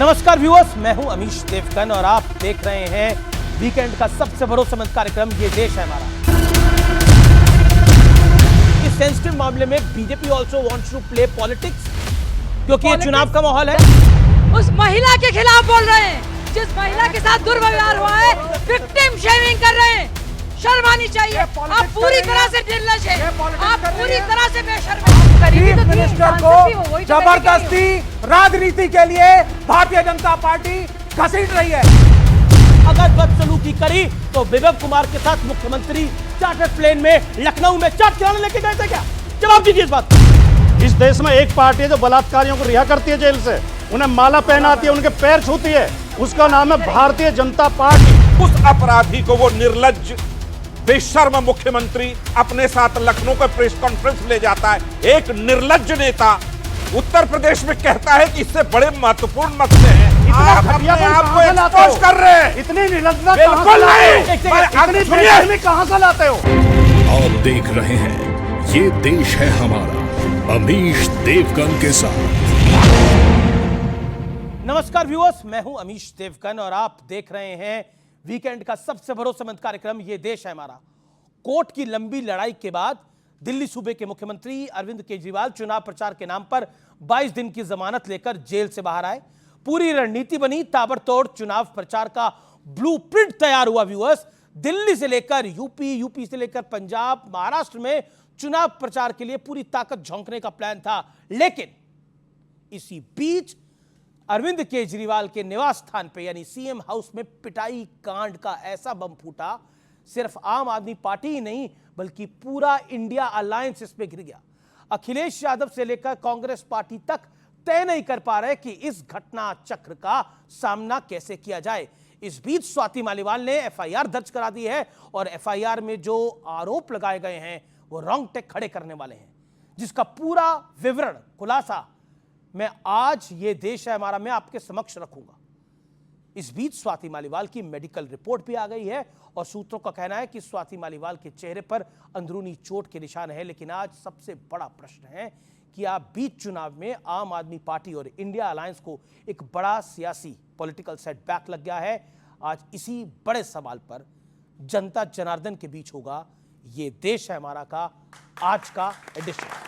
नमस्कार व्यूअर्स, मैं हूं अमीश देवगन और आप देख रहे हैं वीकेंड का सबसे भरोसेमंद कार्यक्रम ये देश है हमारा। इस सेंसिटिव मामले में BJP also wants to play politics, क्योंकि ये चुनाव का माहौल है। उस महिला के खिलाफ बोल रहे हैं, जिस महिला के साथ दुर्व्यवहार हुआ है, विक्टिम शेमिंग कर रहे हैं। शर्म आनी चाहिए। आप पूरी तरह से निर्लज हैं, आप पूरी तरह से बेशर्म हैं। चीफ मिनिस्टर को जबरदस्ती राजनीति के लिए भारतीय जनता पार्टी घसीट रही है। अगर बदसलूकी करी तो विभव कुमार के साथ मुख्यमंत्री चार्टर्ड प्लेन में लखनऊ में चाट खिलाने लेके गए थे क्या? जवाब दीजिए इस बात। इस देश में एक पार्टी है जो बलात्कारियों को रिहा करती है जेल से, उन्हें माला पहनाती है, उनके पैर छूती है, उसका नाम है भारतीय जनता पार्टी। उस अपराधी को वो निर्लज्ज बेशर्म मुख्यमंत्री अपने साथ लखनऊ का प्रेस कॉन्फ्रेंस ले जाता है। एक निर्लज्ज नेता उत्तर प्रदेश में कहता है कि इससे बड़े महत्वपूर्ण मसले हैं। आप अपने आप को एक्सपोज कर रहे हैं। इतनी निर्लज्जता बिल्कुल नहीं। कहां से लाते हो? आप देख रहे हैं ये देश है हमारा, अमीश देवगन के साथ। नमस्कार व्यूअर्स, मैं हूं अमीश देवगन और आप देख रहे हैं वीकेंड का सबसे भरोसेमंद कार्यक्रम ये देश है हमारा। कोर्ट की लंबी लड़ाई के बाद दिल्ली सूबे के मुख्यमंत्री अरविंद केजरीवाल चुनाव प्रचार के नाम पर 22 दिन की जमानत लेकर जेल से बाहर आए। पूरी रणनीति बनी, ताबड़तोड़ चुनाव प्रचार का ब्लूप्रिंट तैयार हुआ। व्यूअर्स, दिल्ली से लेकर यूपी से लेकर पंजाब, महाराष्ट्र में चुनाव प्रचार के लिए पूरी ताकत झोंकने का प्लान था। लेकिन इसी बीच अरविंद केजरीवाल के निवास स्थान पे यानी सीएम हाउस में पिटाई कांड का ऐसा बम फूटा, सिर्फ आम आदमी पार्टी ही नहीं बल्कि पूरा इंडिया अलायंस इसमें घिर गया। अखिलेश यादव से लेकर कांग्रेस पार्टी तक तय नहीं कर पा रहे कि इस घटना चक्र का सामना कैसे किया जाए। इस बीच स्वाति मालीवाल ने एफआईआर दर्ज करा दी है और एफआईआर में जो आरोप लगाए गए हैं वो रोंगटे खड़े करने वाले हैं, जिसका पूरा विवरण खुलासा मैं आज ये देश है हमारा में आपके समक्ष रखूंगा। इस बीच स्वाति मालीवाल की मेडिकल रिपोर्ट भी आ गई है और सूत्रों का कहना है कि स्वाति मालीवाल के चेहरे पर अंदरूनी चोट के निशान है। लेकिन आज सबसे बड़ा प्रश्न है कि आप बीच चुनाव में आम आदमी पार्टी और इंडिया अलायंस को एक बड़ा सियासी पॉलिटिकल सेटबैक लग गया है। आज इसी बड़े सवाल पर जनता जनार्दन के बीच होगा ये देश है हमारा का आज का एडिशन।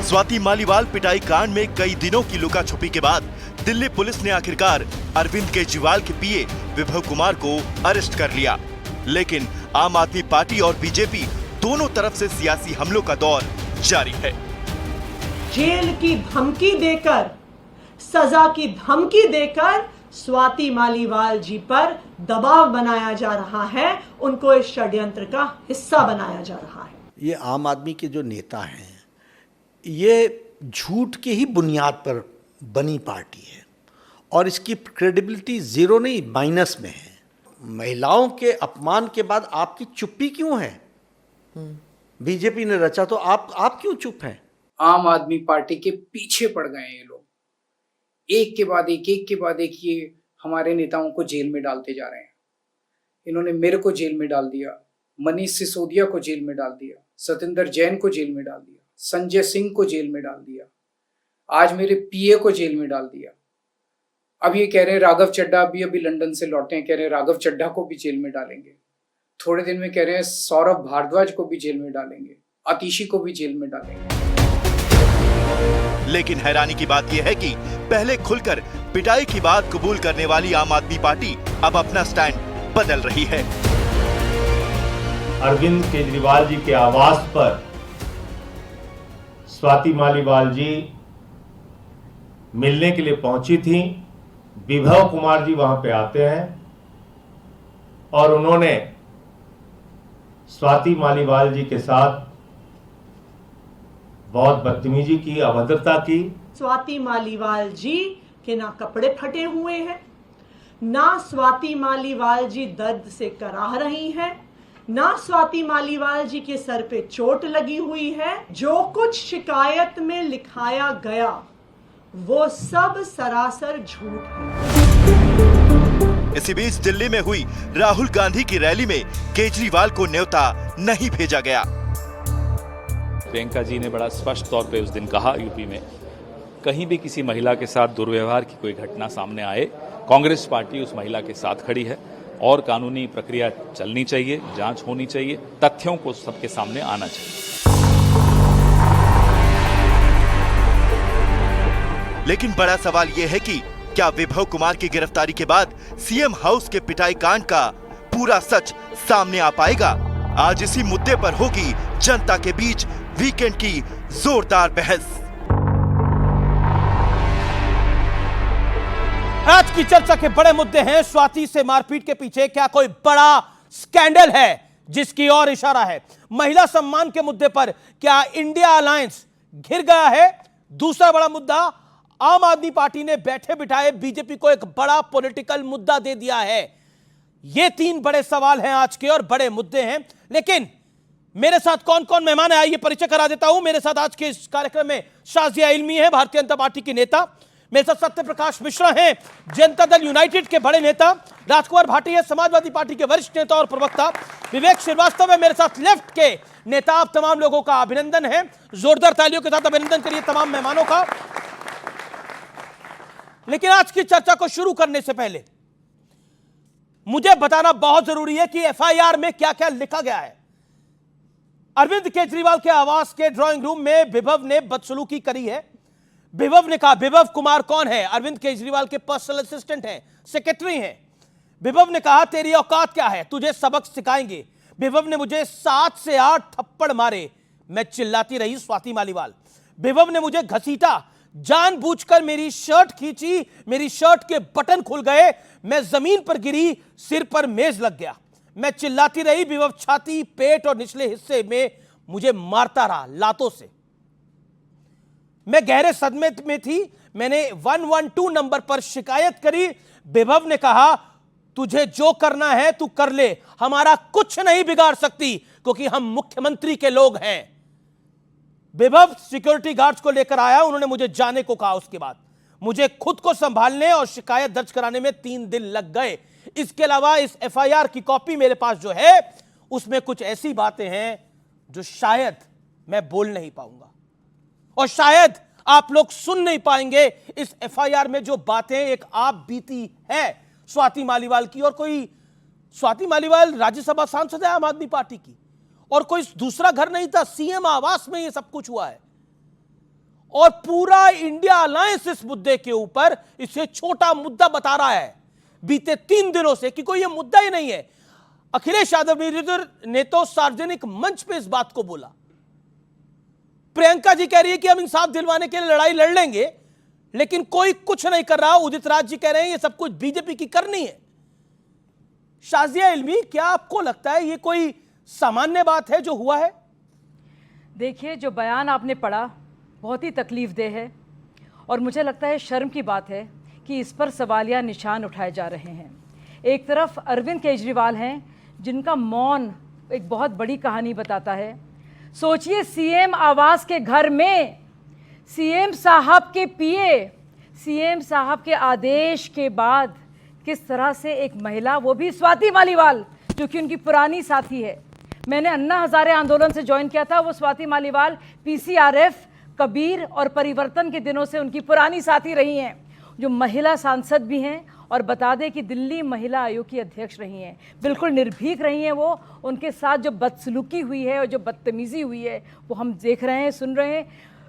स्वाति मालीवाल पिटाई कांड में कई दिनों की लुका छुपी के बाद दिल्ली पुलिस ने आखिरकार अरविंद केजरीवाल के पीए विभव कुमार को अरेस्ट कर लिया। लेकिन आम आदमी पार्टी और बीजेपी दोनों तरफ से सियासी हमलों का दौर जारी है। जेल की धमकी देकर, सजा की धमकी देकर स्वाति मालीवाल जी पर दबाव बनाया जा रहा है, उनको इस षड्यंत्र का हिस्सा बनाया जा रहा है। ये आम आदमी के जो नेता हैं, ये झूठ की ही बुनियाद पर बनी पार्टी है और इसकी क्रेडिबिलिटी जीरो नहीं माइनस में है। महिलाओं के अपमान के बाद आपकी चुप्पी क्यों है? बीजेपी ने रचा तो आप क्यों चुप हैं? आम आदमी पार्टी के पीछे पड़ गए हैं ये लोग। एक के बाद एक ये हमारे नेताओं को जेल में डालते जा रहे हैं। इन्होंने मेरे को जेल में डाल दिया, मनीष सिसोदिया को जेल में डाल दिया, सत्येंद्र जैन को जेल में डाल दिया, संजय सिंह को जेल में डाल दिया, आज मेरे पीए को जेल में डाल दिया। अब ये कह रहे हैं राघव चड्ढा अभी लंदन से लौटे हैं, कह रहे हैं राघव चड्ढा को भी जेल में डालेंगे। थोड़े दिन में कह रहे हैं सौरभ भारद्वाज को भी जेल में डालेंगे, आतिशी को भी जेल में डालेंगे। लेकिन हैरानी की बात यह है कि पहले खुलकर पिटाई की बात कबूल करने वाली आम आदमी पार्टी अब अपना स्टैंड बदल रही है। अरविंद केजरीवाल जी के आवास पर स्वाति मालीवाल जी मिलने के लिए पहुंची थी। विभव कुमार जी वहां पे आते हैं और उन्होंने स्वाति मालीवाल जी के साथ बहुत बदतमीजी की, अभद्रता की। स्वाति मालीवाल जी के ना कपड़े फटे हुए हैं, ना स्वाति मालीवाल जी दर्द से कराह रही हैं, ना स्वाति मालीवाल जी के सर पे चोट लगी हुई है। जो कुछ शिकायत में लिखाया गया वो सब सरासर झूठ है। इसी बीच दिल्ली में हुई राहुल गांधी की रैली में केजरीवाल को न्योता नहीं भेजा गया। प्रियंका जी ने बड़ा स्पष्ट तौर पे उस दिन कहा यूपी में, कहीं भी किसी महिला के साथ दुर्व्यवहार की कोई घटना सामने आए, कांग्रेस पार्टी उस महिला के साथ खड़ी है और कानूनी प्रक्रिया चलनी चाहिए, जांच होनी चाहिए, तथ्यों को सबके सामने आना चाहिए। लेकिन बड़ा सवाल यह है कि क्या विभव कुमार की गिरफ्तारी के बाद सीएम हाउस के पिटाई कांड का पूरा सच सामने आ पाएगा? आज इसी मुद्दे पर होगी जनता के बीच वीकेंड की जोरदार बहस। आज की चर्चा के बड़े मुद्दे हैं, स्वाति से मारपीट के पीछे क्या कोई बड़ा स्कैंडल है जिसकी ओर इशारा है? महिला सम्मान के मुद्दे पर क्या इंडिया अलायंस घिर गया है? दूसरा बड़ा मुद्दा, आम आदमी पार्टी ने बैठे बिठाए बीजेपी को एक बड़ा पॉलिटिकल मुद्दा दे दिया है। ये तीन बड़े सवाल हैं आज के और बड़े मुद्दे हैं। लेकिन मेरे साथ कौन कौन मेहमान है, आइए परिचय करा देता हूं। मेरे साथ आज के इस कार्यक्रम में शाजिया इल्मी है, भारतीय जनता पार्टी की नेता। मेरे साथ सत्य प्रकाश मिश्रा हैं, जनता दल यूनाइटेड के बड़े नेता। राजकुमार भाटी है, समाजवादी पार्टी के वरिष्ठ नेता और प्रवक्ता। विवेक श्रीवास्तव है मेरे साथ, लेफ्ट के नेता। आप तमाम लोगों का अभिनंदन है, जोरदार तालियों के साथ अभिनंदन करिए तमाम मेहमानों का। लेकिन आज की चर्चा को शुरू करने से पहले मुझे बताना बहुत जरूरी है कि एफआईआर में क्या क्या लिखा गया है। अरविंद केजरीवाल के आवास के ड्राइंग रूम में विभव ने बदसलूकी करी है। विभव ने कहा, विभव कुमार कौन है? अरविंद केजरीवाल के पर्सनल असिस्टेंट हैं, सेक्रेटरी हैं। विभव ने कहा, तेरी औकात क्या है, तुझे सबक सिखाएंगे। विभव ने मुझे 7 से 8 थप्पड़ मारे, मैं चिल्लाती रही स्वाति मालीवाल। विभव ने मुझे घसीटा, जानबूझकर मेरी शर्ट खींची, मेरी शर्ट के बटन खुल गए, मैं जमीन पर गिरी, सिर पर मेज लग गया, मैं चिल्लाती रही। विभव छाती, पेट और निचले हिस्से में मुझे मारता रहा लातों से। मैं गहरे सदमे में थी, मैंने 112 नंबर पर शिकायत करी। विभव ने कहा, तुझे जो करना है तू कर ले, हमारा कुछ नहीं बिगाड़ सकती क्योंकि हम मुख्यमंत्री के लोग हैं। विभव सिक्योरिटी गार्ड्स को लेकर आया, उन्होंने मुझे जाने को कहा। उसके बाद मुझे खुद को संभालने और शिकायत दर्ज कराने में 3 दिन लग गए। इसके अलावा इस एफआईआर की कॉपी मेरे पास जो है उसमें कुछ ऐसी बातें हैं जो शायद मैं बोल नहीं पाऊंगा और शायद आप लोग सुन नहीं पाएंगे। इस एफआईआर में जो बातें एक आप बीती है स्वाति मालीवाल की, और कोई स्वाति मालीवाल राज्यसभा सांसद है आम आदमी पार्टी की, और कोई दूसरा घर नहीं था, सीएम आवास में ये सब कुछ हुआ है। और पूरा इंडिया अलायंस इस मुद्दे के ऊपर इसे छोटा मुद्दा बता रहा है बीते 3 दिनों से कि कोई ये मुद्दा ही नहीं है। अखिलेश यादव ने तो सार्वजनिक मंच पे इस बात को बोला। प्रियंका जी कह रही है कि हम इंसाफ दिलवाने के लिए लड़ाई लड़ लेंगे, लेकिन कोई कुछ नहीं कर रहा। उदित राज जी कह रहे हैं ये सब कुछ बीजेपी की करनी है। शाजिया इल्मी, क्या आपको लगता है ये कोई सामान्य बात है जो हुआ है? देखिए, जो बयान आपने पढ़ा बहुत ही तकलीफदेह है और मुझे लगता है शर्म की बात है कि इस पर सवालिया निशान उठाए जा रहे हैं। एक तरफ अरविंद केजरीवाल हैं जिनका मौन एक बहुत बड़ी कहानी बताता है। सोचिए, सीएम आवास के घर में सीएम साहब के पीए, सीएम साहब के आदेश के बाद किस तरह से एक महिला, वो भी स्वाति मालीवाल जो कि उनकी पुरानी साथी है, मैंने अन्ना हजारे आंदोलन से ज्वाइन किया था, वो स्वाति मालीवाल पीसीआरएफ, कबीर और परिवर्तन के दिनों से उनकी पुरानी साथी रही हैं, जो महिला सांसद भी हैं और बता दें कि दिल्ली महिला आयोग की अध्यक्ष रही हैं। बिल्कुल निर्भीक रही हैं वो। उनके साथ जो बदसलूकी हुई है और जो बदतमीज़ी हुई है वो हम देख रहे हैं, सुन रहे हैं,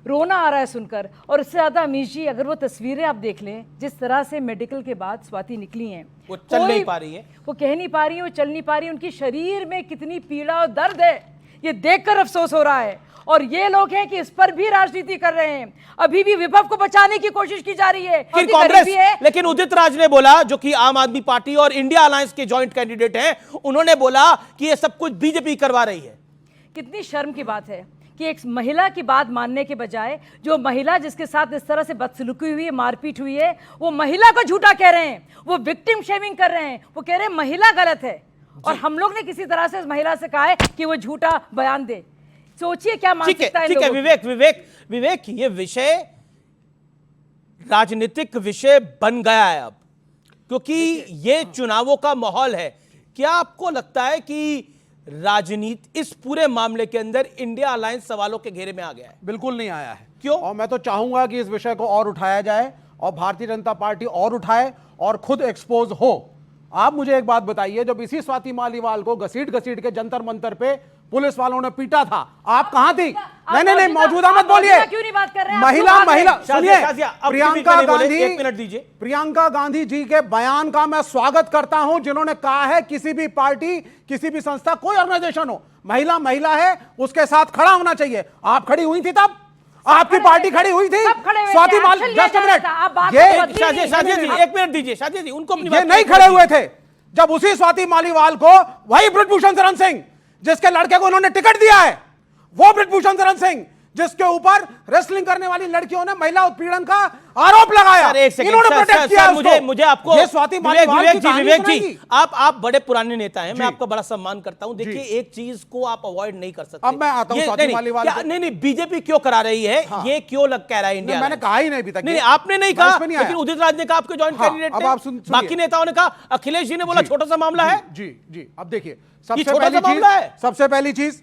रोना आ रहा है सुनकर। और इससे ज़्यादा अमीश जी, अगर वो तस्वीरें आप देख लें जिस तरह से मेडिकल के बाद स्वाति निकली हैं, वो चल नहीं पा रही है, वो कह नहीं पा रही है, वो चल नहीं पा रही है, उनकी शरीर में कितनी पीड़ा और दर्द है, ये देखकर अफसोस हो रहा है। और ये लोग हैं कि इस पर भी राजनीति कर रहे हैं। अभी भी विभव को बचाने की कोशिश की जा रही है। फिर कांग्रेस, लेकिन उदित राज ने बोला, जो कि आम आदमी पार्टी और इंडिया अलायंस के जॉइंट कैंडिडेट हैं, उन्होंने बोला कि ये सब कुछ बीजेपी करवा रही है। कितनी शर्म की बात है कि एक महिला की बात मानने के बजाय जो महिला जिसके साथ इस तरह से बदसलूकी हुई है, मारपीट हुई है, वो महिला को झूठा कह रहे हैं, वो विक्टिम शेमिंग कर रहे हैं, वो कह रहे हैं महिला गलत है। और हम लोग ने किसी तरह से इस महिला से कहा है कि वो झूठा बयान दे। सोचिए क्या मानसिकता है। ठीक है विवेक, ये विषय राजनीतिक विषय बन गया है अब, क्योंकि ये चुनावों का माहौल है। क्या आपको लगता है कि राजनीति इस पूरे मामले के अंदर इंडिया अलायंस सवालों के घेरे में आ गया है? बिल्कुल नहीं आया है। क्यों? और मैं तो चाहूंगा कि इस विषय को और उठाया जाए और भारतीय जनता पार्टी और उठाए और खुद एक्सपोज हो। आप मुझे एक बात बताइए, जब इसी स्वाति मालीवाल को घसीट घसीट के जंतर मंतर पे पुलिस वालों ने पीटा था, आप कहां थी? नहीं, मौजूदा मत बोलिए। क्यों नहीं बात कर रहे हैं? महिला सुनिए, प्रियंका गांधी जी के बयान का मैं स्वागत करता हूं, जिन्होंने कहा है किसी भी पार्टी, किसी भी संस्था, कोई ऑर्गेनाइजेशन हो, महिला है, उसके साथ खड़ा होना चाहिए। आप खड़ी हुई थी तब? आपकी पार्टी खड़ी हुई थी? स्वाति माली, जस्ट एक मिनट दीजिए शादी जी, उनको ये नहीं खड़े हुए थे जब उसी स्वाति मालीवाल को वही ब्रजभूषण शरण सिंह, जिसके लड़के को उन्होंने टिकट दिया है, वो ब्रजभूषण शरण सिंह जिसके ऊपर रेसलिंग करने वाली लड़कियों ने महिला उत्पीड़न का आरोप लगाया, इन्होंने प्रोटेक्ट किया। मुझे आपको ये स्वाति मालीवाल की कहानी विवेक सुनाएगी। जी, आप बड़े पुराने नेता हैं, मैं आपका बड़ा सम्मान करता हूं। देखिए, एक चीज को आप अवॉइड नहीं कर सकते। अब मैं आता हूं स्वाति मालीवाल। नहीं, बीजेपी क्यों करा रही है? ये क्यों कह रहा है इंडिया? मैंने कहा ही नहीं अभी तक। नहीं, आपने नहीं कहा, लेकिन उदित राज ने कहा, आपके ज्वाइंट कैंडिडेट ने, बाकी नेताओं ने कहा, अखिलेश जी ने बोला छोटा सा मामला है। जी अब देखिए, सबसे पहली चीज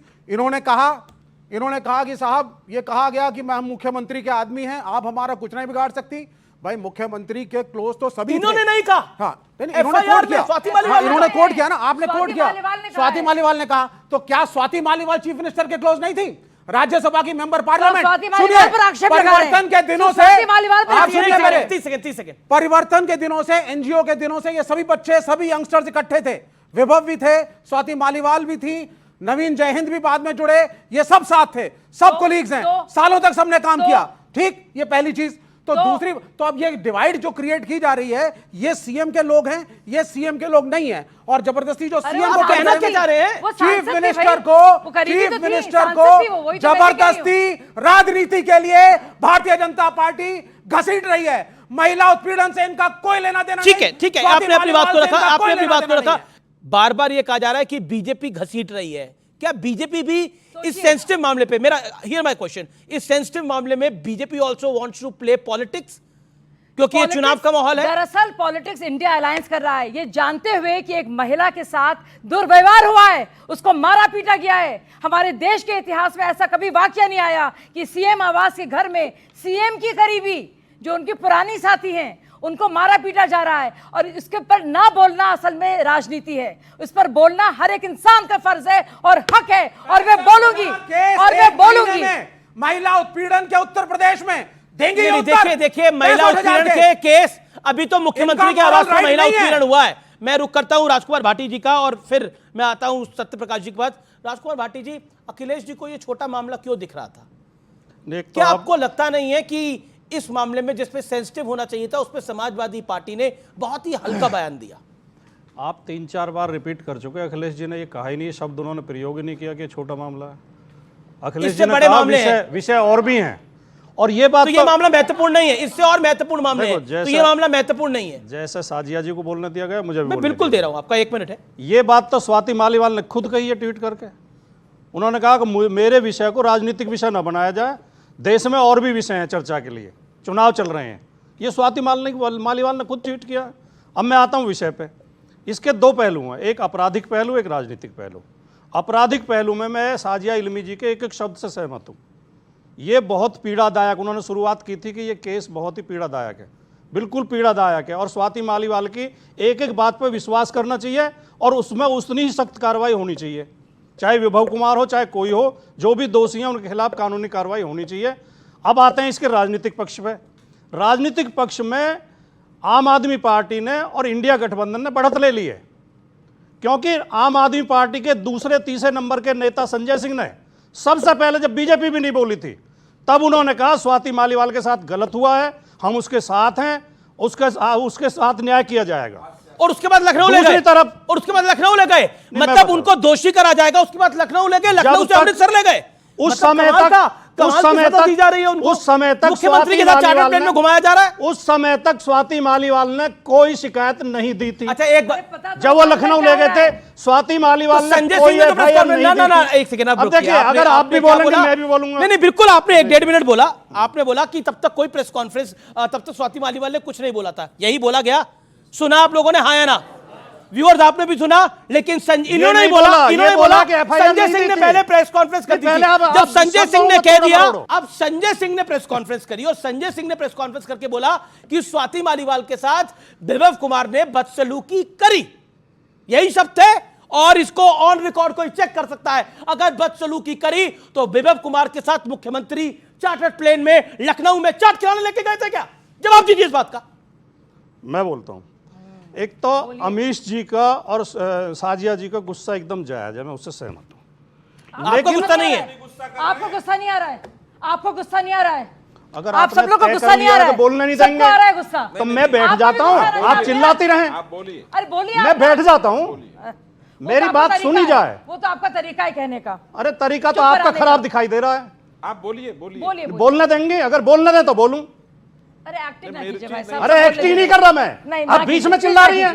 इन्होंने कहा कि साहब, ये कहा गया कि हम मुख्यमंत्री के आदमी हैं, आप हमारा कुछ नहीं बिगाड़ सकती। भाई, मुख्यमंत्री के क्लोज तो सभी इन्होंने नहीं कहा। हाँ, इन्होंने कोट किया, इन्होंने कोट किया ना, आपने कोट किया। स्वाति मालीवाल ने कहा, तो क्या स्वाति मालीवाल चीफ मिनिस्टर के क्लोज नहीं थी? राज्यसभा की मेंबर पार्लियामेंट। सुनिए, परिवर्तन के दिनों से, आप सुनिए मेरे, 30 सेकंड, परिवर्तन के दिनों से, एनजीओ के दिनों से ये सभी बच्चे, सभी यंगस्टर्स इकट्ठे थे। विभव भी थे, स्वाति मालीवाल भी थी, नवीन जयहिंद भी बाद में जुड़े, ये सब साथ थे, सब कोलीग्स हैं, सालों तक सबने काम किया। ठीक, ये पहली चीज। तो दूसरी, तो अब ये डिवाइड जो क्रिएट की जा रही है, ये सीएम के लोग हैं, ये सीएम के लोग नहीं हैं, और जबरदस्ती जो सीएम को कहना क्या चाह रहे हैं, चीफ मिनिस्टर को जबरदस्ती राजनीति के लिए भारतीय जनता पार्टी घसीट रही है। महिला उत्पीड़न से इनका कोई लेना देना नहीं। ठीक है, आपने अपनी बात को रखा। बार बार ये कहा जा रहा है कि बीजेपी घसीट रही है। क्या बीजेपी भी इस सेंसिटिव मामले पे, मेरा हियर माय क्वेश्चन, इस सेंसिटिव मामले में BJP also wants to play politics? क्योंकि ये चुनाव का माहौल है। दरअसल पॉलिटिक्स इंडिया अलायंस कर रहा है, ये जानते हुए कि एक महिला के साथ दुर्व्यवहार हुआ है, उसको मारा पीटा गया है। हमारे देश के इतिहास में ऐसा कभी वाकया नहीं आया कि सीएम आवास के घर में सीएम की करीबी, जो उनकी पुरानी साथी हैं, उनको मारा पीटा जा रहा है। और इसके ऊपर ना बोलना असल में राजनीति है, उस पर बोलना हर एक इंसान का फर्ज है और हक है, और मैं बोलूंगी। महिला उत्पीड़न के उत्तर प्रदेश में देंगे। देखिए, महिला उत्पीड़न के केस, अभी तो मुख्यमंत्री के आवास पर महिला उत्पीड़न हुआ है। मैं रुक करता हूं राजकुमार भाटी जी का, और फिर मैं आता हूं सत्य प्रकाश जी के पास। राजकुमार भाटी जी, अखिलेश जी को यह छोटा मामला क्यों दिख रहा था? क्या आपको लगता नहीं है कि इस मामले में जिसपे सेंसिटिव होना चाहिए था, उस पे समाजवादी पार्टी ने बहुत ही हल्का बयान दिया? आप 3-4 बार रिपीट कर चुके, अखिलेश जी ने ये कहा ही नहीं, शब्द उन्होंने प्रयोग ही नहीं किया कि छोटा मामला है। अखिलेश जी ने कहा विषय और भी हैं, और ये बात, तो ये मामला महत्वपूर्ण नहीं है, इससे और महत्वपूर्ण मामले हैं, तो ये मामला महत्वपूर्ण नहीं है। जैसे साजिया जी को बोलने दिया गया, मुझे मैं बिल्कुल दे रहा हूं, आपका 1 मिनट है। ये बात तो स्वाति मालीवाल ने खुद कही है ट्वीट करके। उन्होंने कहा कि मेरे विषय को राजनीतिक विषय न बनाया जाए, देश में और भी विषय हैं चर्चा के लिए, चुनाव चल रहे हैं। ये स्वाति मालीवाल ने खुद ट्वीट किया। अब मैं आता हूं विषय पे। इसके 2 पहलू हैं, एक आपराधिक पहलू, एक राजनीतिक पहलू। आपराधिक पहलू में मैं साजिया इल्मी जी के एक शब्द से सहमत हूँ। ये बहुत पीड़ादायक, उन्होंने शुरुआत की थी कि ये केस बहुत ही पीड़ादायक है, बिल्कुल पीड़ादायक है, और स्वाति मालीवाल की एक एक बात पर विश्वास करना चाहिए, और उसमें उतनी ही सख्त कार्रवाई होनी चाहिए, चाहे विभव कुमार हो, चाहे कोई हो, जो भी दोषी हैं उनके खिलाफ कानूनी कार्रवाई होनी चाहिए। अब आते हैं इसके राजनीतिक पक्ष पे। राजनीतिक पक्ष में आम आदमी पार्टी ने और इंडिया गठबंधन ने बढ़त ले ली है, क्योंकि आम आदमी पार्टी के दूसरे तीसरे नंबर के नेता संजय सिंह ने सबसे पहले, जब बीजेपी भी नहीं बोली थी, तब उन्होंने कहा स्वाति मालीवाल के साथ गलत हुआ है, हम उसके साथ हैं, उसके साथ न्याय किया जाएगा। और उसके बाद लखनऊ ले गए, और उसके बाद लखनऊ ले गए, मतलब उनको दोषी करा जाएगा, उसके बाद लखनऊ ले गए, लखनऊ से अमृतसर ले गए। उस समय तक मुख्यमंत्री के साथ चार्टर प्लेन में घुमाया जा रहा है। उस समय तक स्वाति मालीवाल ने कोई शिकायत नहीं दी थी। अच्छा, एक बार जब वो लखनऊ ले गए थे, स्वाति मालीवाल ने कोई एफआईआर नहीं दी थी। एक सेकंड, अब देखिए, अगर आप भी बोलेंगे मैं भी बोलूंगा। नहीं, बिल्कुल, आपने 1-1.5 मिनट बोला। आपने बोला कि तब तक कोई प्रेस कॉन्फ्रेंस, तब तक स्वाति मालीवाल ने कुछ नहीं बोला था, यही बोला गया। सुना आप लोगों ने, हाँ या ना? व्यूअर्स आपने भी सुना, लेकिन इन्होंने नहीं बोला, बोला, इन्होंने ये बोला बोला कि FIR संजय नहीं सिंह ने थी। पहले प्रेस कॉन्फ्रेंस कर दी पहले थी। आप जब संजय शब्दों सिंह ने को कह थोड़ा दिया, मोड़ो। अब संजय सिंह ने प्रेस कॉन्फ्रेंस करी और संजय सिंह ने प्रेस कॉन्फ्रेंस करके बोला कि स्वाति मालीवाल के साथ विभव कुमार ने बदसलूकी करी, यही शब्द थे। और इसको ऑन रिकॉर्ड कोई चेक कर सकता है। अगर बदसलूकी करी तो विभव कुमार के साथ मुख्यमंत्री चार्टर्ड प्लेन में लखनऊ में चाट खिलाने लेके गए थे क्या? जवाब दीजिए इस बात का। मैं बोलता हूं, एक तो अमीश जी का और साजिया जी का गुस्सा एकदम जायज है, मैं उससे सहमत हूं। आपको गुस्सा नहीं है? आपको गुस्सा नहीं आ रहा है? आपको गुस्सा नहीं आ रहा है? अगर आप सब लोग को गुस्सा नहीं आ रहा है? बोलने नहीं सबको देंगे आ रहा है गुस्सा। तो मैं बैठ जाता हूं, आप चिल्लाती रहें, अरे बोलिए, मैं बैठ जाता हूं, मेरी बात सुनी जाए। वो तो आपका तरीका है कहने का। अरे तरीका तो आपका खराब दिखाई दे रहा है। आप बोलिए बोलिए। बोलने देंगे? अगर बोलने दें तो बोलूं। अरे एक्टिंग ना कीजिए भाई साहब। अरे एक्टिंग नहीं कर रहा मैं, आप बीच में चिल्ला रही हैं।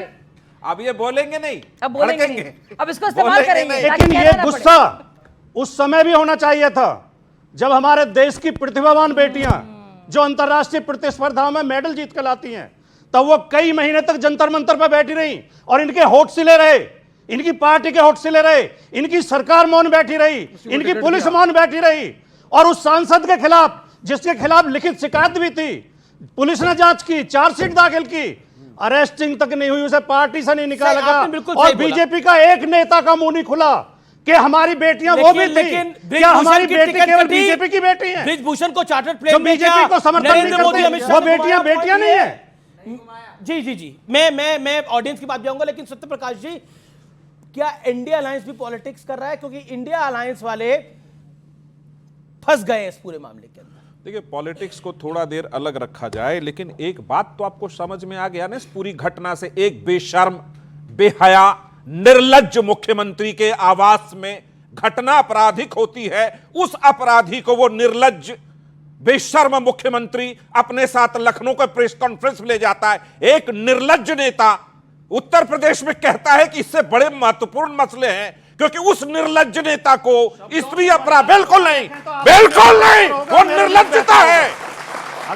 अब ये बोलेंगे नहीं, अब बोलेंगे नहीं, अब इसको इस्तेमाल करेंगे। लेकिन ये गुस्सा उस समय भी होना चाहिए था जब हमारे देश की प्रतिभावान बेटियां जो अंतर्राष्ट्रीय प्रतिस्पर्धाओं में मेडल जीत कर लाती हैं, तब वो कई महीने तक जंतर मंतर पर बैठी रही और इनके होठ सिले रहे, इनकी पार्टी के होठ सिले रहे, इनकी सरकार मौन बैठी रही, इनकी पुलिस मौन बैठी रही। और उस सांसद के खिलाफ, जिसके खिलाफ लिखित शिकायत भी थी, पुलिस ने जांच की, चार्जशीट दाखिल की, अरेस्टिंग तक नहीं हुई, उसे पार्टी से नहीं निकाला गया। और बीजेपी का एक नेता का मुंह नहीं खुला कि हमारी बेटियां वो भी थी, क्या हमारी बेटी केवल बीजेपी की बेटी है? बृजभूषण को चार्टर्ड प्लेन जो में बीजेपी को समर्थन नहीं करते, वो बेटियां बेटियां नहीं है। जी मैं ऑडियंस की बात भी आऊंगा, लेकिन सत्य प्रकाश जी, क्या इंडिया अलायंस भी पॉलिटिक्स कर रहा है? क्योंकि इंडिया अलायंस वाले फंस गए इस पूरे मामले के अंदर। देखिए, पॉलिटिक्स को थोड़ा देर अलग रखा जाए, लेकिन एक बात तो आपको समझ में आ गया ना इस पूरी घटना से। एक बेशर्म, बेहया, निर्लज्ज मुख्यमंत्री के आवास में घटना आपराधिक होती है, उस अपराधी को वो निर्लज्ज बेशर्म मुख्यमंत्री अपने साथ लखनऊ का प्रेस कॉन्फ्रेंस ले जाता है। एक निर्लज्ज नेता उत्तर प्रदेश में कहता है कि इससे बड़े महत्वपूर्ण मसले हैं, क्योंकि उस निर्लज्ज नेता को स्त्री अपराध बिल्कुल नहीं, बिल्कुल नहीं, वो निर्लज्जता है,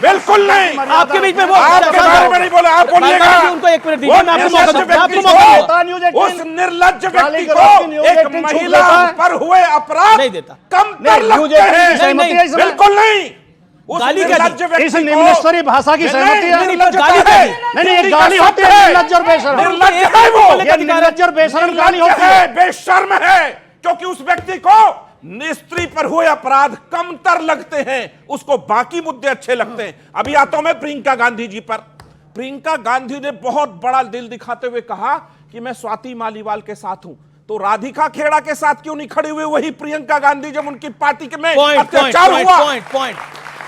बिल्कुल नहीं। आपके बीच में वो आपके बारे में नहीं बोला, आप बोलिएगा। उनको एक मिनट दीजिए, मैं आपको मौका दूंगा, आपको मौका दूंगा। उस निर्लज्ज व्यक्ति को एक महिला पर हुए अपराध नहीं देता, कम कर लगते हैं, बिल्कुल नहीं। गाली क्या इस निम्न स्तरीय भाषा की सहमति है? नहीं, नहीं, गाली होती है निर्लज्ज और बेशर्म। निर्लज्ज है वो, ये निर्लज्ज और बेशर्म गाली होती है, बेशर्म है, क्योंकि उस व्यक्ति को स्त्री पर हुए अपराध कमतर लगते हैं, उसको बाकी मुद्दे अच्छे लगते हैं। अभी आता हूं मैं प्रियंका गांधी जी पर। प्रियंका गांधी ने बहुत बड़ा दिल दिखाते हुए कहा कि मैं स्वाति मालीवाल के साथ हूं, तो राधिका खेड़ा के साथ क्यों नहीं खड़ी हुई वही प्रियंका गांधी जब उनकी पार्टी के में अत्याचार हुआ?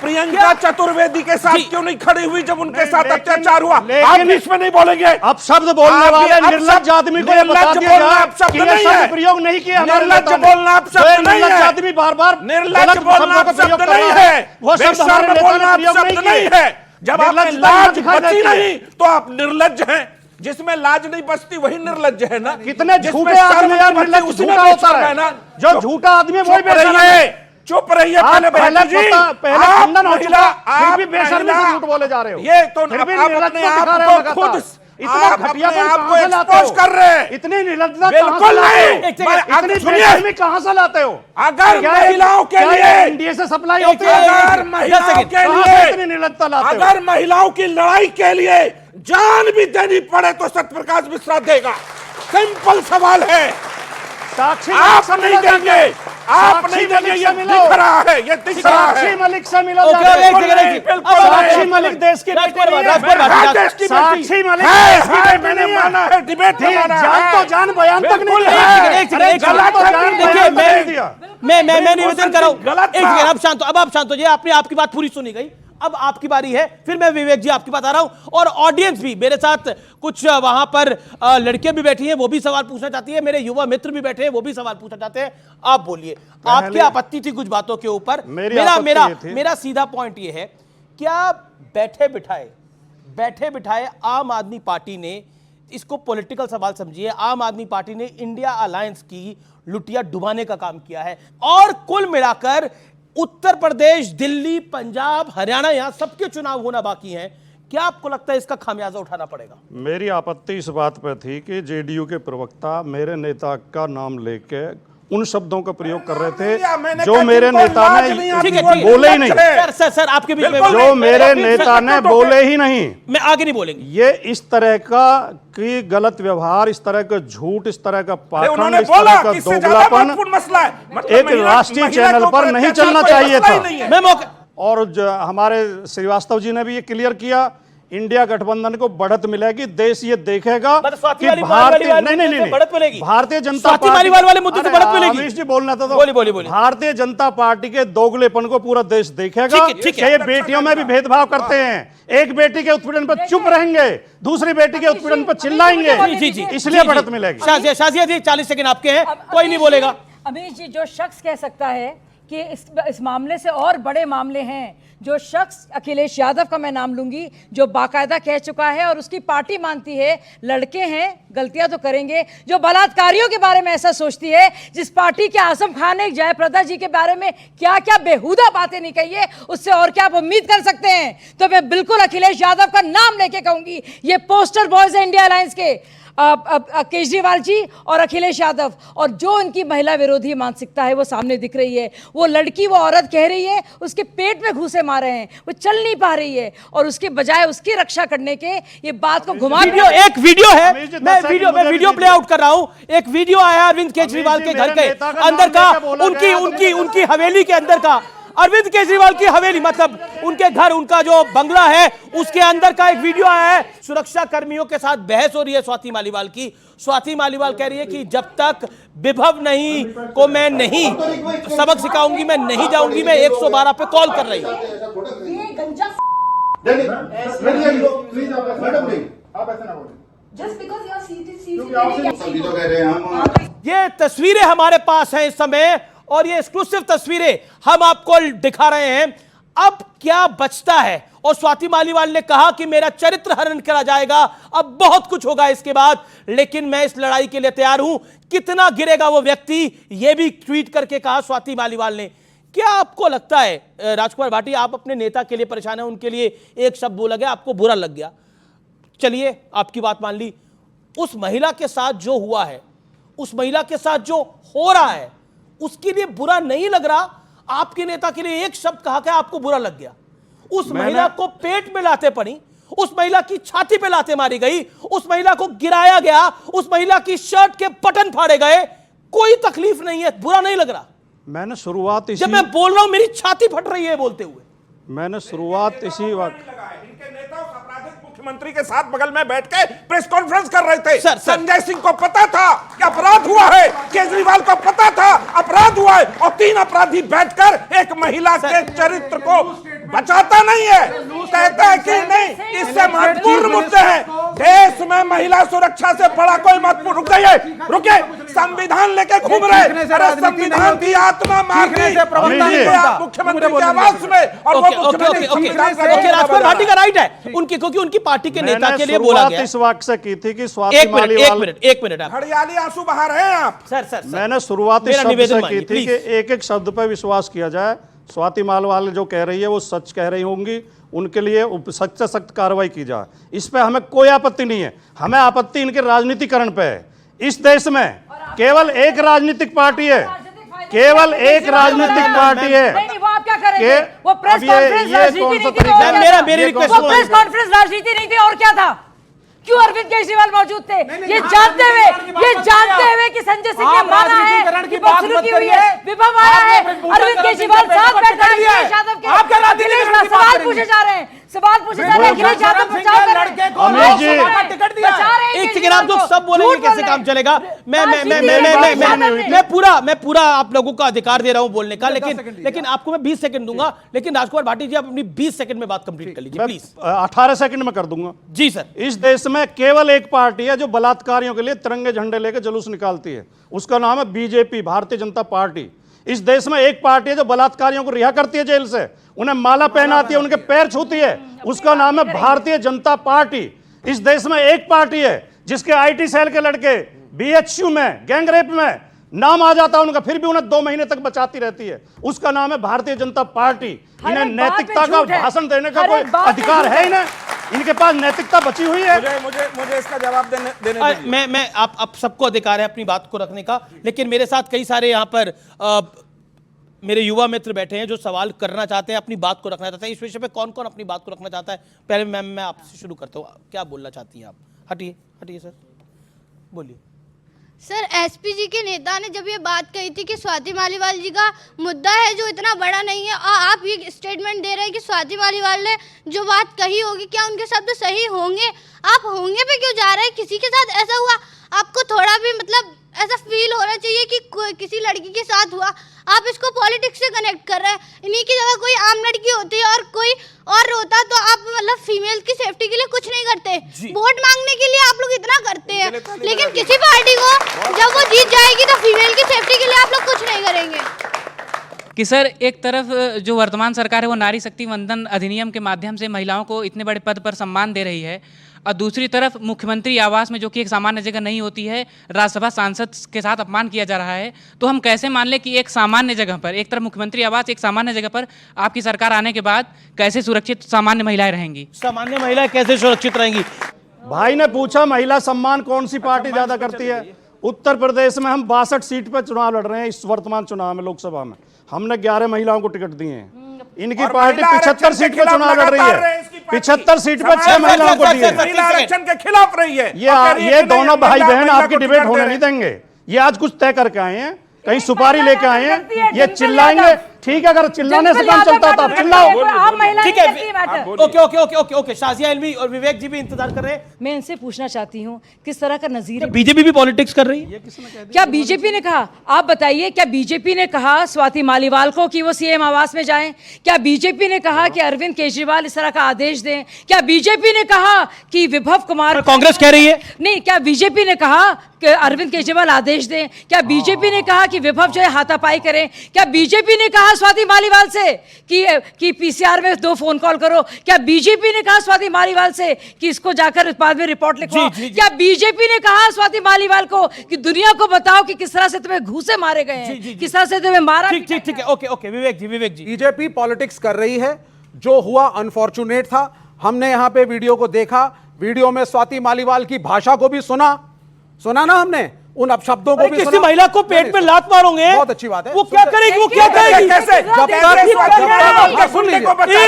प्रियंका चतुर्वेदी के साथ क्यों नहीं खड़ी हुई जब उनके साथ अत्याचार हुआ? आप बीच में नहीं बोलेंगे। अब शब्द बोलने वाले निर्लज्ज आदमी को ये बता दिया जाए कि ये शब्द प्रयोग नहीं किया। निर्लज्ज बोलना आप शब्द नहीं है, आदमी बार-बार निर्लज्ज बोलना आप शब्द नहीं है, वो बेशर्म बोलना आप शब्द नहीं है। जब आपने लाज बची नहीं तो आप निर्लज्ज हैं। जिसमें लाज नहीं बचती वही निर्लज्ज है ना। कितने झूठे आदमी निर्लज्ज झूठा होता है ना, जो झूठा आदमी वही बेशर्म है। चुप रहिए पहले पहले खंडन हो चुका, फिर भी बेशर्मी से झूठ बोले जा रहे हो। ये तो फिर भी आप निर्लज्जता अपने दिखा आप रहे हो को खुद इतना घटियापन आपको कहां से लाते एक्सपोज हो? कर रहे हैं। इतनी निर्लज्जता बिल्कुल नहीं। इतनी बेशर्मी कहां से लाते हो? अगर महिलाओं के लिए इंडिया से सप्लाई होती है, अगर महिलाओं के लिए इतनी निर्लज्जता लाते हो? अगर महिलाओं की लड़ाई के लिए जान भी देनी पड़े तो सत्यप्रकाश मिश्रा देगा। सिंपल सवाल है। साक्षी आप नहीं देंगे, आप नहीं देंगे, ये दिख रहा है, ये दिख रहा है। साक्षी मलिक से मिलो। साक्षी मलिक देश की साक्षी मलिक मैंने माना है, डिबेट में माना है। तो जान बयान तक नहीं मैं निवेदन कर रहा हूं, अब शांत, अब आप शांत हो जाइए। आपने आपकी बात पूरी सुनी गई, अब आपकी बारी है। फिर मैं विवेक जी आपकी बात आ रहा हूं, और ऑडियंस भी मेरे साथ कुछ वहां पर लड़कियां भी बैठी हैं, वो भी सवाल पूछना चाहती है, मेरे युवा मित्र भी बैठे हैं, वो भी सवाल पूछना चाहते हैं। आप बोलिए, आपकी आपत्ति थी कुछ बातों के ऊपर। मेरा सीधा पॉइंट ये है, क्या बैठे बिठाए आम आदमी पार्टी ने, इसको पॉलिटिकल सवाल समझिए, आम आदमी पार्टी ने इंडिया अलायंस की लुटिया डुबाने का काम किया है, और कुल मिलाकर उत्तर प्रदेश, दिल्ली, पंजाब, हरियाणा, यहां सबके चुनाव होना बाकी हैं। क्या आपको लगता है इसका खामियाजा उठाना पड़ेगा? मेरी आपत्ति इस बात पर थी कि जेडीयू के प्रवक्ता मेरे नेता का नाम लेके उन शब्दों का प्रयोग कर रहे थे जो मेरे नेता ने बोले ही नहीं। सर आपके बीच में जो मेरे नेता ने बोले ही नहीं, मैं आगे नहीं बोलेंगे। ये इस तरह का की गलत व्यवहार, इस तरह का झूठ, इस तरह का पाखंड, इस बोला तरह का कि इससे ज्यादा दोगलापन महत्वपूर्ण मसला है, मतलब एक महिला- राष्ट्रीय महिला चैनल के पर ऊपर नहीं अत्याचार चलना कोई चाहिए मसला ही था। नहीं है। मैं मौके और हमारे श्रीवास्तव जी ने भी ये क्लियर किया, इंडिया गठबंधन को बढ़त मिलेगी, देश ये देखेगा मतलब स्वाति कि मालीवाल भारतीय वाले मुद्दे से नहीं बढ़त मिलेगी। भारतीय जनता स्वाति पार्टी मालीवाल वाले मुद्दे से अरे बढ़त मिलेगी। अमीश जी बोलना था तो बोलिए। भारतीय जनता पार्टी के दोगलेपन को पूरा देश देखेगा ठीक कि ये बेटियों में भी भेदभाव करते हैं, एक बेटी के उत्पीड़न पर चुप रहेंगे, दूसरी बेटी के उत्पीड़न पर चिल्लाएंगे, जी इसलिए बढ़त मिलेगी। शाजिया जी 40 सेकंड आपके हैं, कोई नहीं बोलेगा। अमीश जी, जो शख्स कह सकता है कि इस मामले से और बड़े मामले हैं, जो शख्स अखिलेश यादव का मैं नाम लूंगी, जो बाकायदा कह चुका है और उसकी पार्टी मानती है लड़के हैं, गलतियां तो करेंगे, जो बलात्कारियों के बारे में ऐसा सोचती है, जिस पार्टी के आजम खान ने जयप्रदा जी के बारे में क्या क्या बेहुदा बातें नहीं कही है, उससे और क्या आप उम्मीद कर सकते हैं? तो मैं बिल्कुल अखिलेश यादव का नाम लेके कहूंगी, ये पोस्टर बॉयज है इंडिया अलायंस के, केजरीवाल जी और अखिलेश यादव, और जो इनकी महिला विरोधी मानसिकता है वो सामने दिख रही है। वो लड़की, वो औरत कह रही है उसके पेट में घूसे मारे हैं, वो चल नहीं पा रही है, और उसके बजाय उसकी रक्षा करने के ये बात को घुमा एक वीडियो है, मैं वीडियो प्ले आउट कर रहा हूं। एक वीडियो आया अरविंद केजरीवाल के घर के अंदर का, उनकी हवेली के अंदर का, अरविंद केजरीवाल की हवेली मतलब उनके घर, उनका जो बंगला है उसके अंदर का एक वीडियो आया है। सुरक्षा कर्मियों के साथ बहस हो रही है स्वाति मालीवाल की। स्वाति मालीवाल कह रही है कि जब तक विभव नहीं को मैं नहीं सबक सिखाऊंगी, मैं नहीं जाऊंगी, मैं 112 पे कॉल कर रही हूं। ये तस्वीरें हमारे पास हैं इस समय, और ये एक्सक्लूसिव तस्वीरें हम आपको दिखा रहे हैं। अब क्या बचता है? और स्वाति मालीवाल ने कहा कि मेरा चरित्र हनन करा जाएगा, अब बहुत कुछ होगा इसके बाद, लेकिन मैं इस लड़ाई के लिए तैयार हूं। कितना गिरेगा वो व्यक्ति, ये भी ट्वीट करके कहा स्वाति मालीवाल ने। क्या आपको लगता है राजकुमार भाटी, आप अपने नेता के लिए परेशान है, उनके लिए एक शब्द बोला गया, आपको बुरा लग गया, चलिए आपकी बात मान ली, उस महिला के साथ जो हुआ है, उस महिला के साथ जो हो रहा है, उसके लिए बुरा नहीं लग रहा? आपके नेता के लिए एक शब्द कहा क्या आपको बुरा लग गया? उस महिला को पेट में लाते पड़ी, उस महिला की छाती पे लाते मारी गई, उस महिला को गिराया गया, उस महिला की शर्ट के बटन फाड़े गए, कोई तकलीफ नहीं है, बुरा नहीं लग रहा? मैंने शुरुआत जब मैं बोल रहा हूं मेरी छाती फट रही है बोलते हुए, मैंने शुरुआत इसी वक्त इनके नेता उस अपराधिक मुख्यमंत्री के साथ बगल में बैठ के प्रेस कॉन्फ्रेंस कर रहे थे। संजय सिंह को पता था कि अपराध हुआ है, केजरीवाल को पता था अपराध हुआ है, और 3 अपराधी बैठकर एक महिला के चरित्र को बचाता नहीं है, कहता है कि नहीं इससे महत्वपूर्ण मुद्दे हैं देश में, महिला सुरक्षा से बड़ा कोई महत्वपूर्ण। रुक जाइए, रुके, संविधान लेके घूम रहे, संविधान की आत्मा मारने मुख्यमंत्री के आवास में, और वो मुख्यमंत्री राजकुमार भाटी का राइट है उनकी, क्योंकि उनकी पार्टी के नेता के लिए बोला गया। इस वाक्य से की थी कि स्वाति मालीवाल, एक मिनट हरियाली आंसू बहा रहे हैं आप। सर मैंने शुरुआत इस शब्द से की थी कि एक शब्द पर विश्वास किया जाए। स्वाति मालीवाल जो कह रही है वो सच कह रही होंगी, उनके लिए सख्त से सख्त कार्रवाई की जाए, इस पे हमें कोई आपत्ति नहीं है। हमें आपत्ति इनके राजनीतिकरण पे है। इस देश में केवल एक राजनीतिक पार्टी है, केवल एक राजनीतिक पार्टी है। वो आप क्या करेंगे? वो प्रेस कॉन्फ्रेंस राजनीति नहीं थी, मेरी रिक्वेस्ट, वो प्रेस कॉन्फ्रेंस राजनीति नहीं थी, और क्या था? क्यों अरविंद केजरीवाल मौजूद थे? ये जानते हुए कि संजय सिंह ने माना है कि बदसलूकी की हुई है, विभव आया है, अरविंद केजरीवाल साथ बैठा है अखिलेश यादव के, सवाल पूछे जा रहे हैं, सवाल पूछे जा रहे हैं, अखिलेश यादव बचाव कर रहे हैं। एक सेकंड, आप लोग सब बोलेंगे कैसे काम चलेगा? मैं पूरा आप लोगों को अधिकार दे रहा हूं बोलने का, लेकिन आपको मैं 20 सेकंड दूंगा, लेकिन राजकुमार भाटी जी आप अपनी 20 सेकंड में बात कंप्लीट कर लीजिए प्लीज। 18 सेकंड में कर दूंगा जी सर। इस देश में केवल एक पार्टी है जो बलात्कारियों के लिए तिरंगे झंडे लेकर जुलूस निकालती है, उसका नाम है बीजेपी, भारतीय जनता पार्टी। इस देश में एक पार्टी है जो बलात्कारियों को रिहा करती है जेल से, उन्हें माला पहनाती है, उनके पैर छूती है, उसका नाम है भारतीय जनता पार्टी। इस देश में एक पार्टी है जिसके आईटी सेल के लड़के बीएचयू में गैंग रेप में नाम आ जाता है उनका, फिर भी उन्हें 2 महीने तक बचाती रहती है, उसका नाम है भारतीय जनता पार्टी। इन्हें नैतिकता का भाषण देने का कोई अधिकार है ही नहीं। इनके पास नैतिकता बची हुई है? मुझे इसका जवाब देने दीजिए। मैं आप सबको अधिकार है अपनी बात को रखने का, लेकिन मेरे साथ कई सारे यहाँ पर मेरे युवा मित्र बैठे हैं जो सवाल करना चाहते हैं, अपनी बात को रखना चाहते हैं। इस विषय पे कौन कौन अपनी बात को रखना चाहता है? पहले मैम मैं आपसे शुरू करता हूँ, क्या बोलना चाहती हैं आप? हटिए सर, बोलिए। सर, एसपीजी के नेता ने जब ये बात कही थी कि स्वाति मालीवाल जी का मुद्दा है जो इतना बड़ा नहीं है, और आप ये स्टेटमेंट दे रहे हैं कि स्वाति मालीवाल ने जो बात कही होगी, क्या उनके शब्द सही होंगे? आप होंगे पे क्यों जा रहे हैं? किसी के साथ ऐसा हुआ, आपको थोड़ा भी मतलब ऐसा फील होना चाहिए कि किसी लड़की के साथ हुआ। आप इसको पॉलिटिक्स से कनेक्ट कर रहे हैं। इन्हीं की जगह कोई आम लड़की होती है और कोई और होता तो आप मतलब फीमेल की सेफ्टी के लिए कुछ नहीं करते। वोट मांगने के लिए आप लोग इतना करते हैं, लेकिन किसी पार्टी को जब वो जीत जाएगी तो फीमेल की सेफ्टी के लिए आप लोग कुछ नहीं करेंगे। कि सर, एक तरफ जो वर्तमान सरकार है वो नारी शक्ति वंदन अधिनियम के माध्यम से महिलाओं को इतने बड़े पद पर सम्मान दे रही है, और दूसरी तरफ मुख्यमंत्री आवास में, जो कि एक सामान्य जगह नहीं होती है, राज्यसभा सांसद के साथ अपमान किया जा रहा है। तो हम कैसे मान लें कि एक सामान्य जगह पर, एक तरफ मुख्यमंत्री आवास, एक सामान्य जगह पर आपकी सरकार आने के बाद कैसे सुरक्षित सामान्य महिलाएं रहेंगी? सामान्य महिलाएं कैसे सुरक्षित रहेंगी? भाई ने पूछा महिला सम्मान कौन सी पार्टी ज्यादा करती है। उत्तर प्रदेश में हम 62 सीट पर चुनाव लड़ रहे हैं। इस वर्तमान चुनाव में लोकसभा में हमने 11 महिलाओं को टिकट दिए हैं। इनकी पार्टी 75 सीट पर चुनाव लड़ रही है। 75 सीट पर 6 महिलाओं को दिए। महिला आरक्षण के खिलाफ रही है। ये दोनों भाई बहन आपकी डिबेट होने नहीं देंगे। ये आज कुछ तय करके आए हैं, कहीं सुपारी लेके आए हैं, ये चिल्लाएंगे। ठीक है, अगर चिल्लाने से काम चलता था चिल्लाओ। ठीक है, ओके। शाजिया इल्मी और विवेक जी भी इंतजार कर रहे हैं। मैं इनसे पूछना चाहती हूँ, किस तरह का नजीर बीजेपी भी पॉलिटिक्स कर रही है? क्या बीजेपी ने कहा, आप बताइए, क्या बीजेपी ने कहा स्वाति मालीवाल को कि वो सीएम आवास में जाएं? क्या बीजेपी ने कहा कि अरविंद केजरीवाल इस तरह का आदेश दें? क्या बीजेपी ने कहा कि विभव कुमार, कांग्रेस कह रही है नहीं, क्या बीजेपी ने कहा कि अरविंद केजरीवाल आदेश दें? क्या बीजेपी ने कहा कि विभव जो है हाथापाई करें? क्या बीजेपी ने कहा स्वाति मालीवाल से कि पीसीआर में 2 फोन कॉल करो? क्या बीजेपी ने कहा स्वाति मालीवाल से कि इसको जाकर बाद में रिपोर्ट लिखो? क्या बीजेपी ने कहा स्वाति मालीवाल को कि दुनिया को बताओ कि किस तरह से तुम्हें घूसे मारे गए हैं, किस तरह से तुम्हें मारा? ठीक है, ओके विवेक जी। बीजेपी पॉलिटिक्स कर रही है। जो हुआ अनफॉर्चुनेट था। हमने यहाँ पे वीडियो को देखा, वीडियो में स्वाति मालीवाल की भाषा को भी सुना ना हमने, उन अपशब्दों को भी। किसी महिला को पेट में लात मारोगे, बहुत अच्छी बात है। वो क्या करेगी? वो क्या करेगी? कैसे? जब तक सुनने को बता रही है।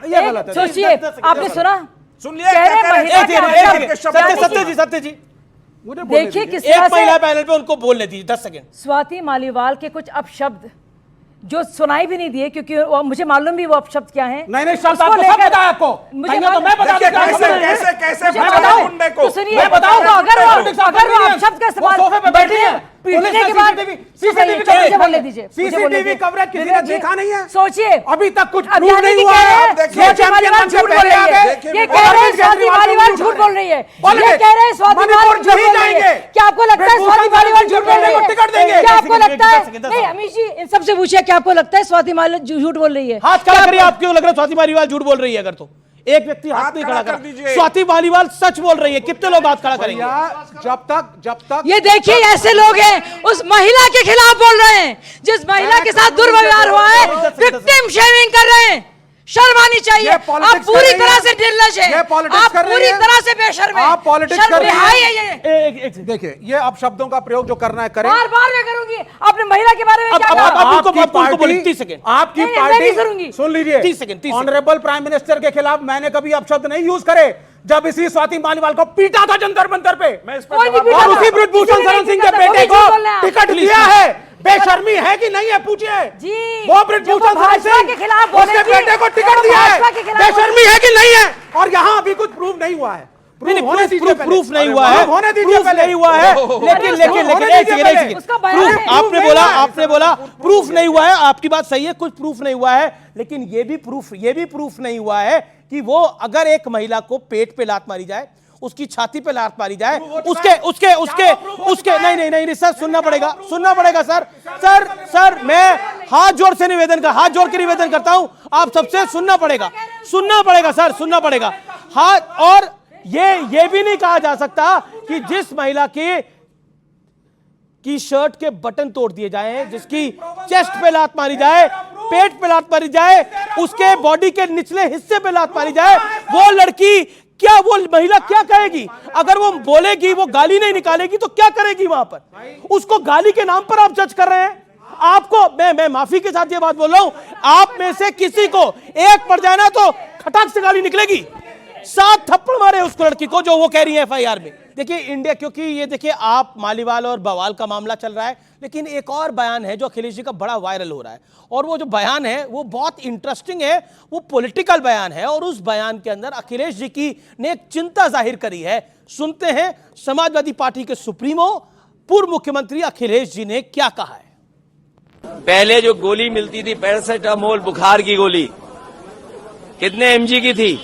ये गलत है। सोचिए, आपने सुना? सत्य जी देखिए किस एक महिला पैनल पे उनको बोलने दीजिए 10 सेकंड। स्वाति मालीवाल के कुछ अपशब्द जो सुनाई भी नहीं दिए, क्योंकि मुझे मालूम भी वो अपशब्द क्या है। नहीं शब्द आपको सब पता है आपको। मुझे तो मैं बता दूं कैसे तो सुनिए, अगर वो अपशब्द का इस्तेमाल बैठे हैं पीटने के बाद बोलने दीजिए। सीसीटीवी कवरेज किसी ने देखा नहीं है? सोचिए, अभी तक कुछ प्रूव नहीं हुआ है। स्वाति मालीवाल झूठ बोल रही है। ये कह रहे हैं स्वाति मालीवाल झूठ बोल रही है। ये कह रहे हैं स्वाति मालीवाल झूठ बोल रही है। क्या आपको लगता है स्वाति मालीवाल झूठ बोल रही है? टिकट देंगे? क्या आपको लगता है? नहीं अमीश जी, इन सबसे पूछिए, क्या आपको लगता है स्वाति मालीवाल झूठ बोल रही है? हाथ खड़ा करिए। आप क्यों लग रहा है स्वाति मालीवाल झूठ बोल रही है? अगर तो एक व्यक्ति हाथ नहीं खड़ा कर दीजिए। स्वाति मालीवाल सच बोल रही है। कितने लोग हाथ खड़ा करेंगे? जब तक ये देखिए, ऐसे लोग हैं उस महिला के खिलाफ बोल रहे हैं जिस महिला के साथ दुर्व्यवहार हुआ है, विक्टिम शेमिंग कर रहे हैं। शर्म आनी चाहिए। आप पूरी तरह से निर्लज हैं, आप पूरी तरह से बेशर्म हैं। आप पॉलिटिक्स कर रहे हैं। देखिए, ये अब शब्दों का प्रयोग जो करना है करें। बार मैं करूंगी। आपने महिला के बारे में क्या कहा? आपकी पार्टी सुन लीजिए, 30 सेकंड। ऑनरेबल प्राइम मिनिस्टर के खिलाफ मैंने कभी अपशब्द नहीं यूज करे। जब इसी स्वाति मालीवाल को पीटा था जंतर मंतर पे, और उसी ब्रिजभूषण शरण सिंह के बेटे को टिकट दिया है। बेशर्मी है कि नहीं है? पूछिए। वो ब्रिजभूषण शरण सिंह के खिलाफ उसके बेटे को टिकट दिया है। बेशर्मी है कि नहीं है? और यहाँ अभी कुछ प्रूफ नहीं हुआ है। प्रूफ नहीं हुआ है, होने दीजिए, नहीं हुआ है। लेकिन आपने बोला प्रूफ नहीं हुआ है। आपकी बात सही है, कुछ प्रूफ नहीं हुआ है, लेकिन ये भी प्रूफ नहीं हुआ है कि वो अगर एक महिला को पेट पे लात मारी जाए, उसकी छाती पे लात मारी जाए, उसके नहीं सर, सुनना पड़ेगा सर। मैं हाथ जोड़ के निवेदन करता हूं आप सबसे, सुनना पड़ेगा सर, सुनना पड़ेगा। हाथ, और ये भी नहीं कहा जा सकता कि जिस महिला की शर्ट के बटन तोड़ दिए जाए, जिसकी चेस्ट पे लात मारी जाए, पेट पे लात मारी जाए, उसके बॉडी के निचले हिस्से पे लात मारी जाए, वो लड़की क्या, वो महिला क्या कहेगी? अगर वो बोलेगी, वो गाली नहीं निकालेगी तो क्या करेगी वहां पर? उसको गाली के नाम पर आप जज कर रहे हैं। आपको मैं माफी के साथ ये बात बोल रहा हूं, आप में से किसी को एक पड़ जाए ना तो खटाक से गाली निकलेगी। 7 थप्पड़ मारे उसको, लड़की को, जो वो कह रही है एफआईआर में। देखिए इंडिया, क्योंकि ये देखिए आप मालीवाल और बवाल का मामला चल रहा है, लेकिन एक और बयान है जो अखिलेश जी का बड़ा वायरल हो रहा है, और वो जो बयान है वो बहुत इंटरेस्टिंग है, वो पॉलिटिकल बयान है, और उस बयान के अंदर अखिलेश जी की ने एक चिंता जाहिर करी है। सुनते हैं समाजवादी पार्टी के सुप्रीमो पूर्व मुख्यमंत्री अखिलेश जी ने क्या कहा है। पहले जो गोली मिलती थी पैरासिटामोल बुखार की गोली, कितने एमजी की थी?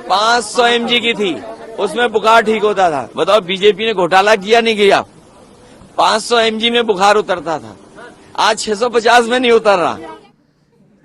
500 एमजी की थी, उसमें बुखार ठीक होता था। बताओ बीजेपी ने घोटाला किया नहीं किया? 500 एमजी में बुखार उतरता था, आज 650 में नहीं उतर रहा।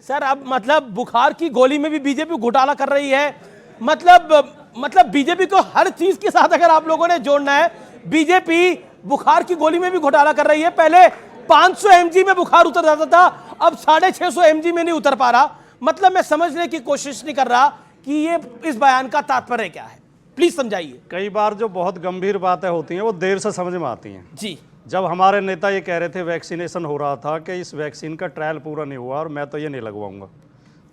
सर अब मतलब बुखार की गोली में भी बीजेपी घोटाला कर रही है, मतलब बीजेपी को हर चीज के साथ अगर आप लोगों ने जोड़ना है, बीजेपी बुखार की गोली में भी घोटाला कर रही है। पहले 500 एमजी में बुखार उतर जाता था, अब 650 एमजी में नहीं उतर पा रहा। मतलब मैं समझने की कोशिश नहीं कर रहा कि ये इस बयान का तात्पर्य क्या है, प्लीज समझाइए। कई बार जो बहुत गंभीर बातें होती हैं वो देर से समझ में आती हैं जी। जब हमारे नेता ये कह रहे थे वैक्सीनेशन हो रहा था कि इस वैक्सीन का ट्रायल पूरा नहीं हुआ और मैं तो ये नहीं लगवाऊंगा,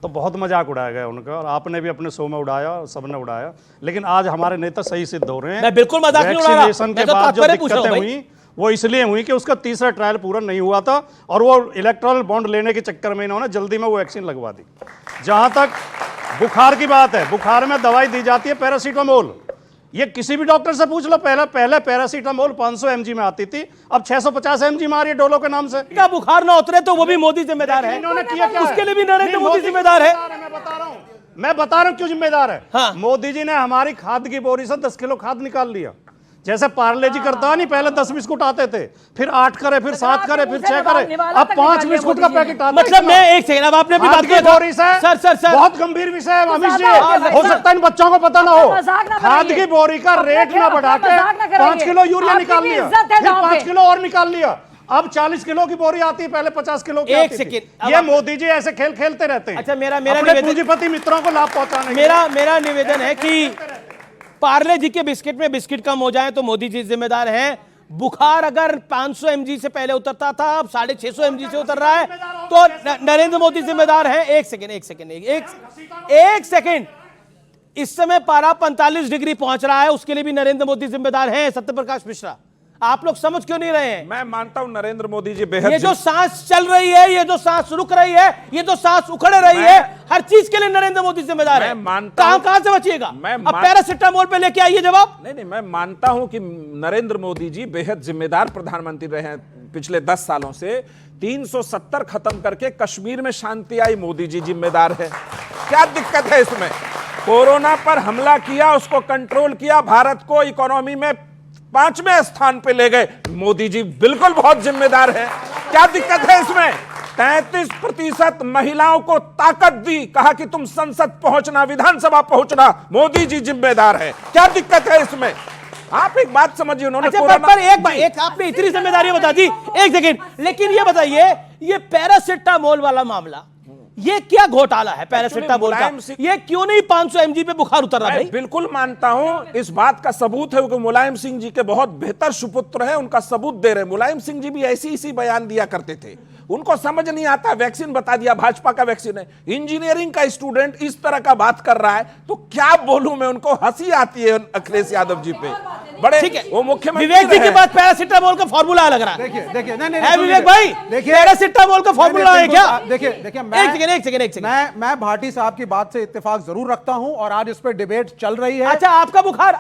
तो बहुत मजाक उड़ाया गया उनका, और आपने भी अपने शो में उड़ाया, सबने उड़ाया। लेकिन आज हमारे नेता सही सिद्ध हो रहे हैं। मैं बिल्कुल मजाक नहीं उड़ा रहा, वैक्सीनेशन के बाद जो दिक्कतें हुई वो इसलिए हुई कि उसका तीसरा ट्रायल पूरा नहीं हुआ था, और वो इलेक्टोरल बॉन्ड लेने के चक्कर में इन्होंने जल्दी में वो वैक्सीन लगवा दी। जहां तक बुखार की बात है, बुखार में दवाई दी जाती है पैरासीटामोल। ये किसी भी डॉक्टर से पूछ लो, पहले पैरासीटामोल 500 एमजी में आती थी, अब 650 एमजी में आ रही है डोलो के नाम से। क्या बुखार ना उतरे तो वो भी मोदी जिम्मेदार है? इन्होंने किया क्या? उसके लिए भी नरेंद्र मोदी जिम्मेदार है। मैं बता रहा हूं क्यों जिम्मेदार है। हाँ। मोदी जी ने हमारी खाद की बोरी से 10 किलो खाद निकाल लिया। जैसे पार्ले जी करता नहीं, पहले 10 बिस्कुट आते थे, फिर 8 करे, फिर 7 करे, फिर 6 करे, अब 5 बिस्कुट का पैकेट आता है। मतलब मैं एक सेकंड, अब आपने भी बात की बोरी से सर बहुत गंभीर विषय है अमित जी, हो सकता है इन बच्चों को पता ना हो। खाद की बोरी का रेट ना बढ़ा के 5 किलो यूरिया निकाल लिया, फिर 5 किलो और निकाल लिया, अब 40 किलो की बोरी आती है, पहले 50 किलो की। एक सेकंड, ये मोदी जी ऐसे खेल खेलते रहते हैं। अच्छा मेरा पूंजीपति मित्रों को लाभ पहुंचाने। मेरा निवेदन है कि पार्ले जी के बिस्किट में बिस्किट कम हो जाए तो मोदी जी जिम्मेदार हैं। बुखार अगर 500 एमजी से पहले उतरता था, अब 650 एमजी से उतर रहा है, तो नरेंद्र मोदी जिम्मेदार हैं। एक सेकंड, इस समय पारा 45 डिग्री पहुंच रहा है, उसके लिए भी नरेंद्र मोदी जिम्मेदार हैं। सत्यप्रकाश मिश्रा, आप लोग समझ क्यों नहीं रहे हैं? मैं मानता हूं नरेंद्र मोदी जी बेहद, ये जो सांस चल रही है, ये जो सांस रुक रही है, ये जो सांस उखड़ रही है, हर चीज के लिए नरेंद्र मोदी जिम्मेदार है। कहां से बचिएगा? अब पैरासिटामोल पे लेके आइए जवाब। नहीं, मैं मानता हूं कि नरेंद्र मोदी जी बेहद जिम्मेदार प्रधानमंत्री रहे हैं पिछले 10 सालों से। 370 खत्म करके कश्मीर में शांति आई, मोदी जी जिम्मेदार है। क्या दिक्कत है इसमें? कोरोना पर हमला किया, उसको कंट्रोल किया, भारत को इकोनॉमी में 5वें स्थान पे ले गए, मोदी जी बिल्कुल बहुत जिम्मेदार है। क्या दिक्कत है इसमें? 33% महिलाओं को ताकत दी, कहा कि तुम संसद पहुंचना, विधानसभा पहुंचना, मोदी जी जिम्मेदार है। क्या दिक्कत है इसमें? आप एक बात समझिए, उन्होंने एक आपने इतनी जिम्मेदारी बता दी। एक सेकंड, लेकिन ये बताइए, ये पैरासिटामोल वाला मामला, ये क्या घोटाला है पैरासिटामोल का? ये क्यों नहीं 500 एमजी पे बुखार उतर रहा है? बिल्कुल मानता हूं, इस बात का सबूत है कि मुलायम सिंह जी के बहुत बेहतर सुपुत्र हैं, उनका सबूत दे रहे हैं। मुलायम सिंह जी भी ऐसी इसी बयान दिया करते थे, उनको समझ नहीं आता, वैक्सीन बता दिया, भाजपा का वैक्सीन है। इंजीनियरिंग का स्टूडेंट इस तरह का बात कर रहा है तो क्या बोलूं मैं, उनको हंसी आती है अखिलेश यादव जी पे। बड़े ठीक है, वो मुख्यमंत्री विवेक जी के पास पैरासिटामोल का फॉर्मूला लग रहा है। देखिए नहीं विवेक भाई, देखिए पैरासिटामोल का फॉर्मूला है क्या? देखिए एक सेकंड, मैं भाटी साहब की बात से इत्तेफाक जरूर रखता हूं, और आज इस पर डिबेट चल रही है। अच्छा, आपका बुखार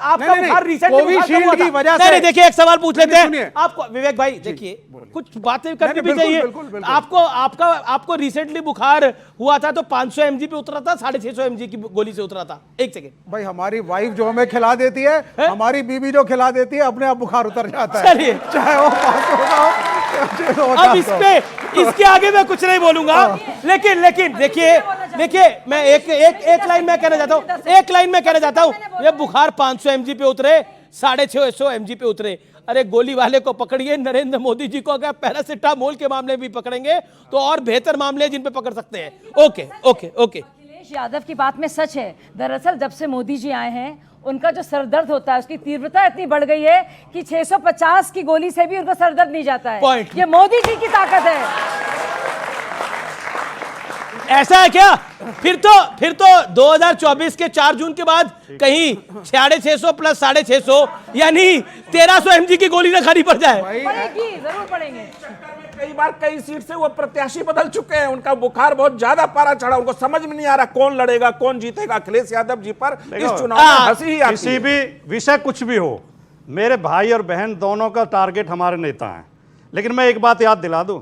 रिसेंटली कोविशील्ड की वजह से। देखिए एक सवाल पूछ लेते हैं आपको विवेक भाई, देखिए कुछ बातें करनी भी चाहिए। आपको रिसेंटली बुखार हुआ था तो 500 एमजी पे उतरा था, 650 एमजी की गोली से उतरा था। एक सेकंड भाई, हमारी वाइफ जो हमें खिला देती है, हमारी बीबी जो खिला देती है, अपने आप बुखार उतर जाता है। चलिए, चाहे वो अब इसके आगे मैं कुछ नहीं बोलूंगा, लेकिन देखिए मैं एक लाइन में कहना चाहता हूं, ये बुखार 500 एमजी पे उतरे, 650 एमजी पे उतरे। अरे गोली वाले को पकड़िए, नरेंद्र मोदी जी को अगर पैरासिटामोल के मामले भी पकड़ेंगे तो और बेहतर मामले जिन पे पकड़ सकते हैं। Okay okay okay. Akhilesh Yadav की बात में सच है। दरअसल जब से मोदी जी आए हैं उनका जो सरदर्द होता है उसकी तीव्रता इतनी बढ़ गई है कि 650 की गोली से भी उनको सरदर्द नहीं जाता है। पॉइंट। ये मोदी जी की ताकत है। ऐसा है क्या? फिर तो 2024 के 4 जून के बाद कहीं 650 प्लस 650 यानी 1300 mg की गोली ना खानी पड़ जाए। पड़ेगी, जरूर पड़ेंगे। कई बार कई सीट से वो प्रत्याशी बदल चुके हैं, उनका बुखार बहुत ज्यादा पारा चढ़ा, उनको समझ में नहीं आ रहा कौन लड़ेगा कौन जीतेगा। अखिलेश यादव जी पर इस चुनाव में हंसी ही आती है। किसी भी विषय कुछ भी हो, मेरे भाई और बहन दोनों का टारगेट हमारे नेता हैं। लेकिन मैं एक बात याद दिला दूं,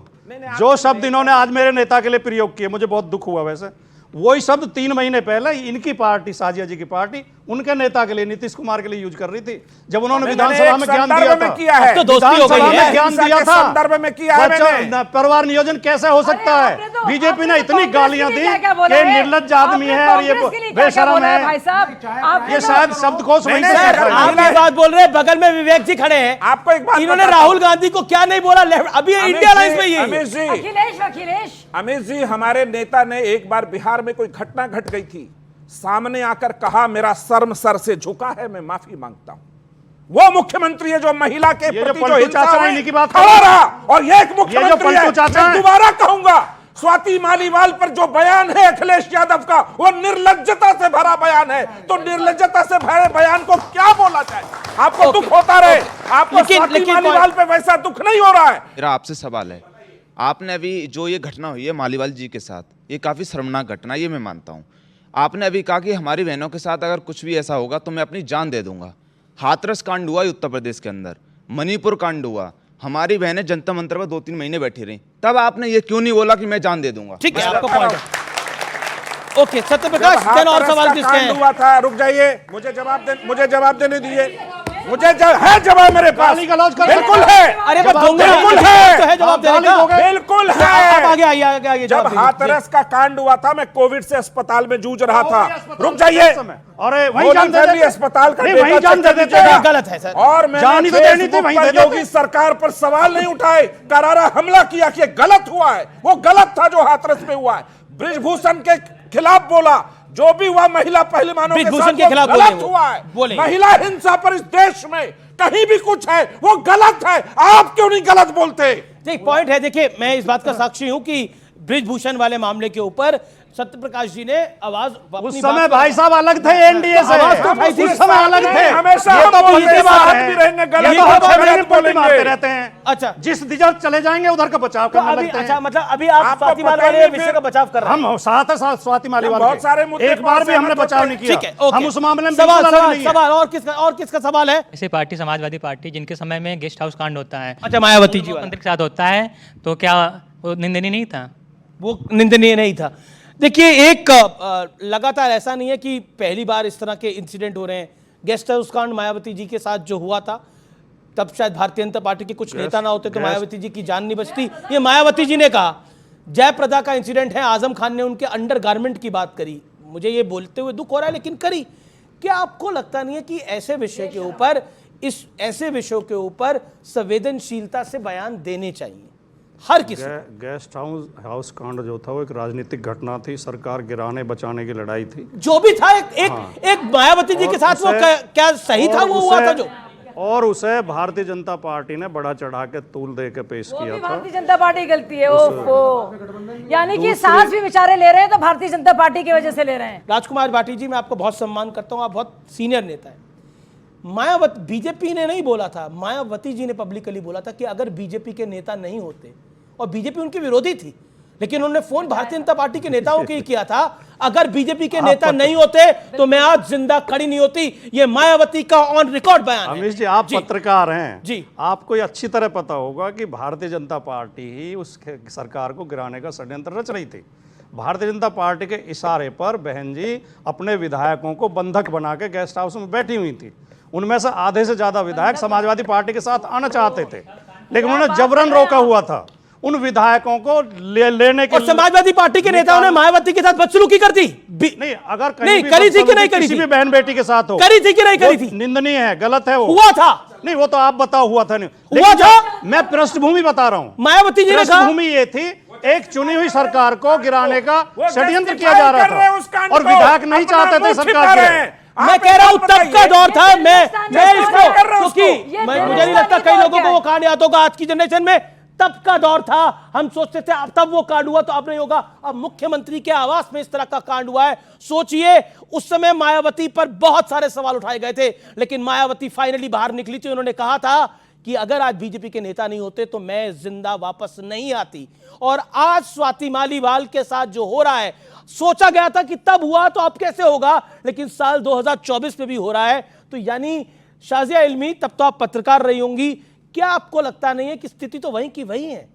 जो शब्द इन्होंने आज मेरे नेता के लिए प्रयोग किए, मुझे बहुत दुख हुआ। वैसे वही शब्द 3 महीने पहले इनकी पार्टी, साजिया जी की पार्टी, उनके नेता के लिए, नीतीश कुमार के लिए यूज कर रही थी, जब उन्होंने विधानसभा में ज्ञान दिया था। तो दोस्ती हो गई है, ज्ञान दिया था। संदर्भ में किया है मैंने। परिवार नियोजन कैसे हो सकता है? बीजेपी ने इतनी गालियां दी कि निर्लज्ज आदमी है और ये बेशरम है। भाई साहब ये शायद शब्दकोश वहीं से आप ये बात बोल रहे हैं, बगल में विवेक जी खड़े हैं। आपको एक बात इन्होंने राहुल गांधी को क्या नहीं बोला? अभी इंडिया अलायंस में ये अमित जी, हमारे नेता ने एक बार बिहार में कोई घटना घट गई थी, सामने आकर कहा मेरा शर्म सर से झुका है, मैं माफी मांगता हूं। वो मुख्यमंत्री है जो महिला के प्रति जो हिंसा हुई, खड़ा रहा। और ये एक मुख्यमंत्री है, मैं दोबारा कहूंगा, स्वाति मालीवाल पर जो बयान है अखिलेश यादव का, वो निर्लज्जता से भरा बयान है। तो निर्लज्जता से भरे बयान को क्या बोला जाए? आपको दुख होता रहे, आपको स्वाति मालीवाल पे वैसा दुख नहीं हो रहा है। मेरा आपसे सवाल है, आपने अभी जो ये घटना हुई है मालीवाल जी के साथ, ये काफ़ी शर्मनाक घटना, ये मैं मानता हूँ। आपने अभी कहा कि हमारी बहनों के साथ अगर कुछ भी ऐसा होगा तो मैं अपनी जान दे दूंगा। हाथरस कांड हुआ उत्तर प्रदेश के अंदर, मणिपुर कांड हुआ, हमारी बहनें जनता मंत्र पर 2-3 महीने बैठी रही, तब आपने ये क्यों नहीं बोला कि मैं जान दे दूंगा? ठीक है, आपका पॉइंट है। ओके, सत्यप्रकाश, और सवाल किसके हैं? हुआ था, रुक जाइए, मुझे जवाब देने दीजिए। मुझे है जवाब मेरे पास, बिल्कुल है। अरे बिल्कुल है, जवाब देगा, बिल्कुल है। आगे आइए। जब हाथरस का कांड हुआ था, मैं कोविड से अस्पताल में जूझ रहा था। रुक जाइए, अरे वही जान दे अस्पताल का वही जान दे देते, गलत है सर। और मैंने फेसबुक पर योगी सरकार पर सवाल नहीं उठाए, करारा हमला किया कि गलत हुआ है। वो गलत था जो हाथरस में हुआ है। बृजभूषण के खिलाफ बोला, जो भी हुआ महिला पहलवानों के साथ गलत हुआ है। महिला हिंसा पर इस देश में कहीं भी कुछ है वो गलत है। आप क्यों नहीं गलत बोलते? एक पॉइंट है, देखिए मैं इस बात का साक्षी हूं कि बृजभूषण वाले मामले के ऊपर सत्यप्रकाश जी ने आवाज, उस समय भाई साहब अलग थे एनडीए से, उस समय अलग थे। हमेशा मारते रहते हैं। अच्छा, जिस दिशा चले जाएंगे उधर का बचाव करने लगते हैं। अच्छा, मतलब अभी आप स्वाति मालीवाल वाले विषय का बचाव कर रहे हैं। हम साथ स्वाति मालीवाल बहुत सारे मुद्दे, एक बार भी हमने बचाव नहीं किया। ठीक है, हम उस मामले में सवाल और किसका सवाल है? ऐसे पार्टी समाजवादी पार्टी जिनके समय में गेस्ट हाउस कांड होता है, अच्छा मायावती जी मंत्री के साथ होता है, तो क्या वो निंदनीय नहीं था? वो निंदनीय नहीं था। देखिए, एक लगातार ऐसा नहीं है कि पहली बार इस तरह के इंसिडेंट हो रहे हैं। गेस्ट हाउस कांड मायावती जी के साथ जो हुआ था, तब शायद भारतीय जनता पार्टी के कुछ नेता ना होते तो मायावती जी की जान नहीं बचती। ये मायावती जी ने कहा। जयप्रदा का इंसिडेंट है, आजम खान ने उनके अंडरगारमेंट की बात करी। मुझे ये बोलते हुए दुख हो रहा है, लेकिन करी। क्या आपको लगता नहीं है कि ऐसे विषय के ऊपर, ऐसे विषयों के ऊपर संवेदनशीलता से बयान देने चाहिए हर किसी? गेस्ट हाउस कांड जो था वो एक राजनीतिक घटना थी, सरकार गिराने बचाने की लड़ाई थी। जो भी था, एक मायावती जी के साथ वो क्या सही था वो हुआ था जो, और उसे भारतीय जनता पार्टी ने बड़ा चढ़ा के तूल दे के पेश किया था। भारतीय जनता पार्टी की गलती है। ओफो, यानी कि सांस भी बेचारे ले रहे हैं तो भारतीय जनता पार्टी की वजह से ले रहे हैं। राजकुमार भाटी जी, मैं आपको बहुत सम्मान करता हूं, आप बहुत सीनियर नेता है। मायावती, बीजेपी ने नहीं बोला था, मायावती जी ने पब्लिकली बोला था कि अगर बीजेपी के नेता नहीं होते, और बीजेपी उनकी विरोधी थी, लेकिन उन्होंने फोन भारतीय जनता पार्टी के नेताओं के किया था, अगर बीजेपी के नेता नहीं होते तो मैं आज जिंदा खड़ी नहीं होती। ये मायावती का ऑन रिकॉर्ड बयान है। अमित जी, आप पत्रकार हैं जी, आपको ये अच्छी तरह पता होगा कि भारतीय जनता पार्टी ही उस सरकार को गिराने का षड्यंत्र रच रही थी। भारतीय जनता पार्टी के इशारे पर बहन जी अपने विधायकों को बंधक बना के गेस्ट हाउस में बैठी हुई थी। उनमें से आधे से ज्यादा विधायक समाजवादी पार्टी के साथ आना चाहते थे, लेकिन उन्होंने जबरन रोका हुआ था। उन विधायकों को लेने के, और समाजवादी पार्टी के नेताओं ने मायावती के साथ बदसलूकी कर दी। नहीं, अगर नहीं करी थी कि नहीं करी थी? किसी भी बहन बेटी के साथ हो, करी थी कि नहीं करी थी? निंदनीय है, गलत है, वो हुआ था। नहीं वो तो आप बताओ हुआ था नहीं हुआ था। मैं पृष्ठभूमि बता रहा हूं। मायावती जी ने कहा पृष्ठभूमि ये थी, एक चुनी हुई सरकार को गिराने का षड्यंत्र किया जा रहा था और विधायक नहीं चाहते थे सरकार के। मैं कह रहा हूं तब का दौर था। मैं इसको, क्योंकि मुझे नहीं लगता कई लोगों को वो कांड याद होगा आज की जनरेशन में। तब का दौर था, हम सोचते थे अब तब वो कांड हुआ तो अब नहीं होगा। अब मुख्यमंत्री के आवास में इस तरह का कांड हुआ है। सोचिए उस समय मायावती पर बहुत सारे सवाल उठाए गए थे, लेकिन मायावती फाइनली बाहर निकली थी। उन्होंने कहा था कि अगर आज बीजेपी के नेता नहीं होते तो मैं जिंदा वापस नहीं आती। और आज स्वाति मालीवाल के साथ जो हो रहा है, सोचा गया था कि तब हुआ तो अब कैसे होगा, लेकिन साल 2024 में भी हो रहा है। तो यानी शाजिया इल्मी, तब तो आप पत्रकार रही होंगी, क्या आपको लगता नहीं है कि स्थिति तो वहीं की वहीं है?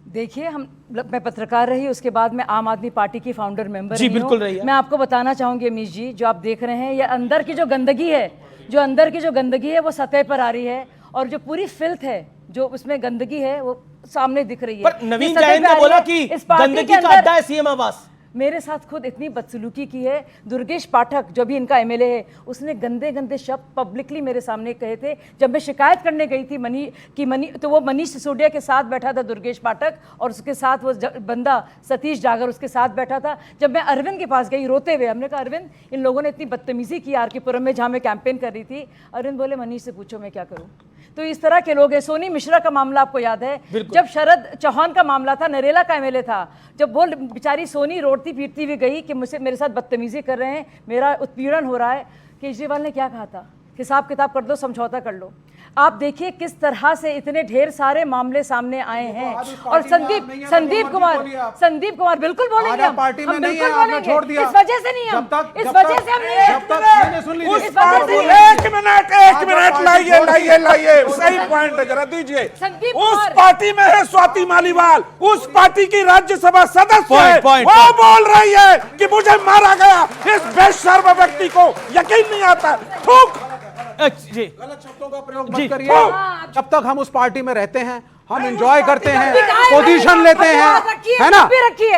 देखिए, मैं पत्रकार रही, उसके बाद मैं आम आदमी पार्टी की फाउंडर मेंबर जी, बिल्कुल रही है। मैं आपको बताना चाहूंगी अमीश जी, जो आप देख रहे हैं, ये अंदर की जो गंदगी है, वो सतह पर आ रही है, और जो पूरी फिल्थ है, जो उसमें गंदगी है, वो सामने दिख रही है। पर नवीन जैन ने बोला कि गंदगी का अड्डा है सीएम आवास। मेरे साथ खुद इतनी बदसलूकी की है। दुर्गेश पाठक जो भी इनका एमएलए है, उसने गंदे गंदे शब्द पब्लिकली मेरे सामने कहे थे। जब मैं शिकायत करने गई थी तो वो मनीष सिसोदिया के साथ बैठा था दुर्गेश पाठक, और उसके साथ वो बंदा सतीश जागर उसके साथ बैठा था। जब मैं अरविंद के पास गई रोते हुए, हमने कहा अरविंद, इन लोगों ने इतनी बदतमीजी की आर के पुरम में, जहाँ मैं कैंपेन कर रही थी। अरविंद बोले मनीष से पूछो मैं क्या करूँ। तो इस तरह के लोग हैं। सोनी मिश्रा का मामला आपको याद है, जब शरद चौहान का मामला था, नरेला का एमएलए था, जब वो बेचारी सोनी रोती पीटती हुई गई कि मुझसे मेरे साथ बदतमीजी कर रहे हैं, मेरा उत्पीड़न हो रहा है, केजरीवाल ने क्या कहा था? हिसाब किताब कर दो, समझौता कर लो। आप देखिए किस तरह से इतने ढेर सारे मामले सामने आए हैं। और संदीप कुमार बिल्कुल बोलेंगे, हम बिल्कुल बोलेंगे। इस वजह से नहीं, हम इस वजह से हम नहीं। एक मिनट लाइए सही पॉइंट जरा दीजिए। उस पार्टी में है स्वाति मालीवाल, उस पार्टी की राज्यसभा सदस्य है, वो बोल रही है कि मुझे मारा गया। इस बेशर्म व्यक्ति को यकीन नहीं आता। थूक जी, गलत शब्दों का प्रयोग मत करिए। जब तक हम उस पार्टी में रहते हैं, हम एंजॉय करते हैं, पोजीशन लेते हैं, है ना?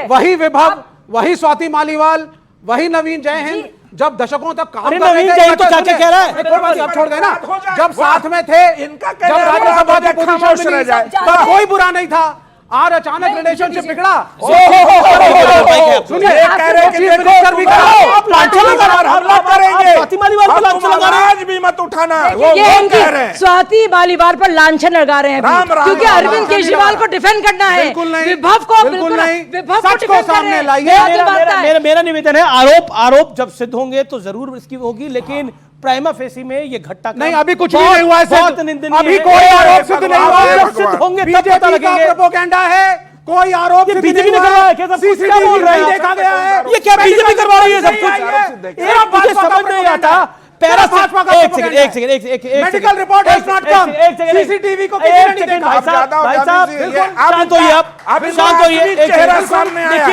वही विभव, वही स्वाति मालीवाल, वही नवीन जयहिंद जब दशकों तक काम कर रहे थे। जयहिंद तो क्या कह रहा है? एक और बात आप छोड़ गए ना, जब साथ में थे, जब राज्यसभा की पोजीशन मिली, तब कोई बुरा नहीं था। आज अचानक रिलेशनशिप बिगड़ा। आज भी मत उठाना, स्वाति मालीवाल पर लांछन लगा रहे हैं क्योंकि अरविंद केजरीवाल को डिफेंड करना है। विभव को सच को सामने लाइए। मेरा निवेदन है, आरोप जब सिद्ध होंगे तो जरूर इसकी होगी, लेकिन प्राइमा फेसी में ये घटना नहीं, अभी कुछ भी नहीं हुआ है। अभी कोई आरोप सिद्ध नहीं हुआ है। बीजेपी का प्रोपेगेंडा है, कोई आरोप बीजेपी ने करवाया है, सीसीटीवी नहीं देखा गया है। ये क्या बीजेपी करवा रही है सब कुछ? मुझे समझ नहीं आता। एक second, medical report has not come, CCTV को किसी ने नहीं देखा। भाई साहब शांत होइए, आप शांत होइए। चेहरा सामने आया,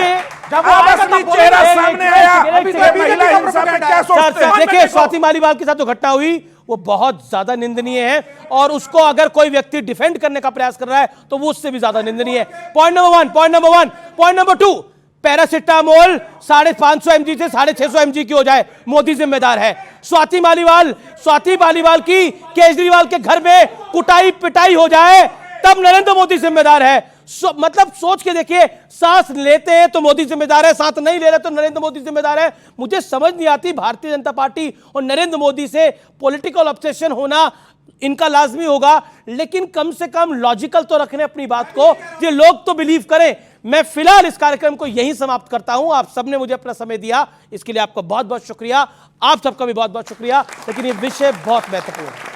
चेहरा सामने आया। महिला हिंसा में क्या सोचते हैं? देखिए, स्वाति मालीवाल के साथ जो घटना हुई वो बहुत ज्यादा निंदनीय है, और उसको अगर कोई व्यक्ति डिफेंड करने का प्रयास कर रहा है तो वो उससे भी ज्यादा निंदनीय है। Point number 1। Point number 2, paracetamol 550 mg से 650 mg की हो जाए, मोदी जिम्मेदार है। स्वाति मालीवाल की केजरीवाल के घर में कुटाई पिटाई हो जाए, तब नरेंद्र मोदी जिम्मेदार है। मतलब सोच के देखिए, सांस लेते हैं तो मोदी जिम्मेदार है, सांस नहीं ले रहे तो नरेंद्र मोदी जिम्मेदार है। मुझे समझ नहीं आती, भारतीय जनता पार्टी और नरेंद्र मोदी से पॉलिटिकल ऑब्सेशन होना इनका लाजमी होगा, लेकिन कम से कम लॉजिकल तो रखने अपनी बात को, ये लोग तो बिलीव करें। मैं फिलहाल इस कार्यक्रम को यहीं समाप्त करता हूं। आप सबने मुझे अपना समय दिया, इसके लिए आपका बहुत बहुत शुक्रिया। आप सबका भी बहुत बहुत शुक्रिया, लेकिन ये विषय बहुत महत्वपूर्ण है।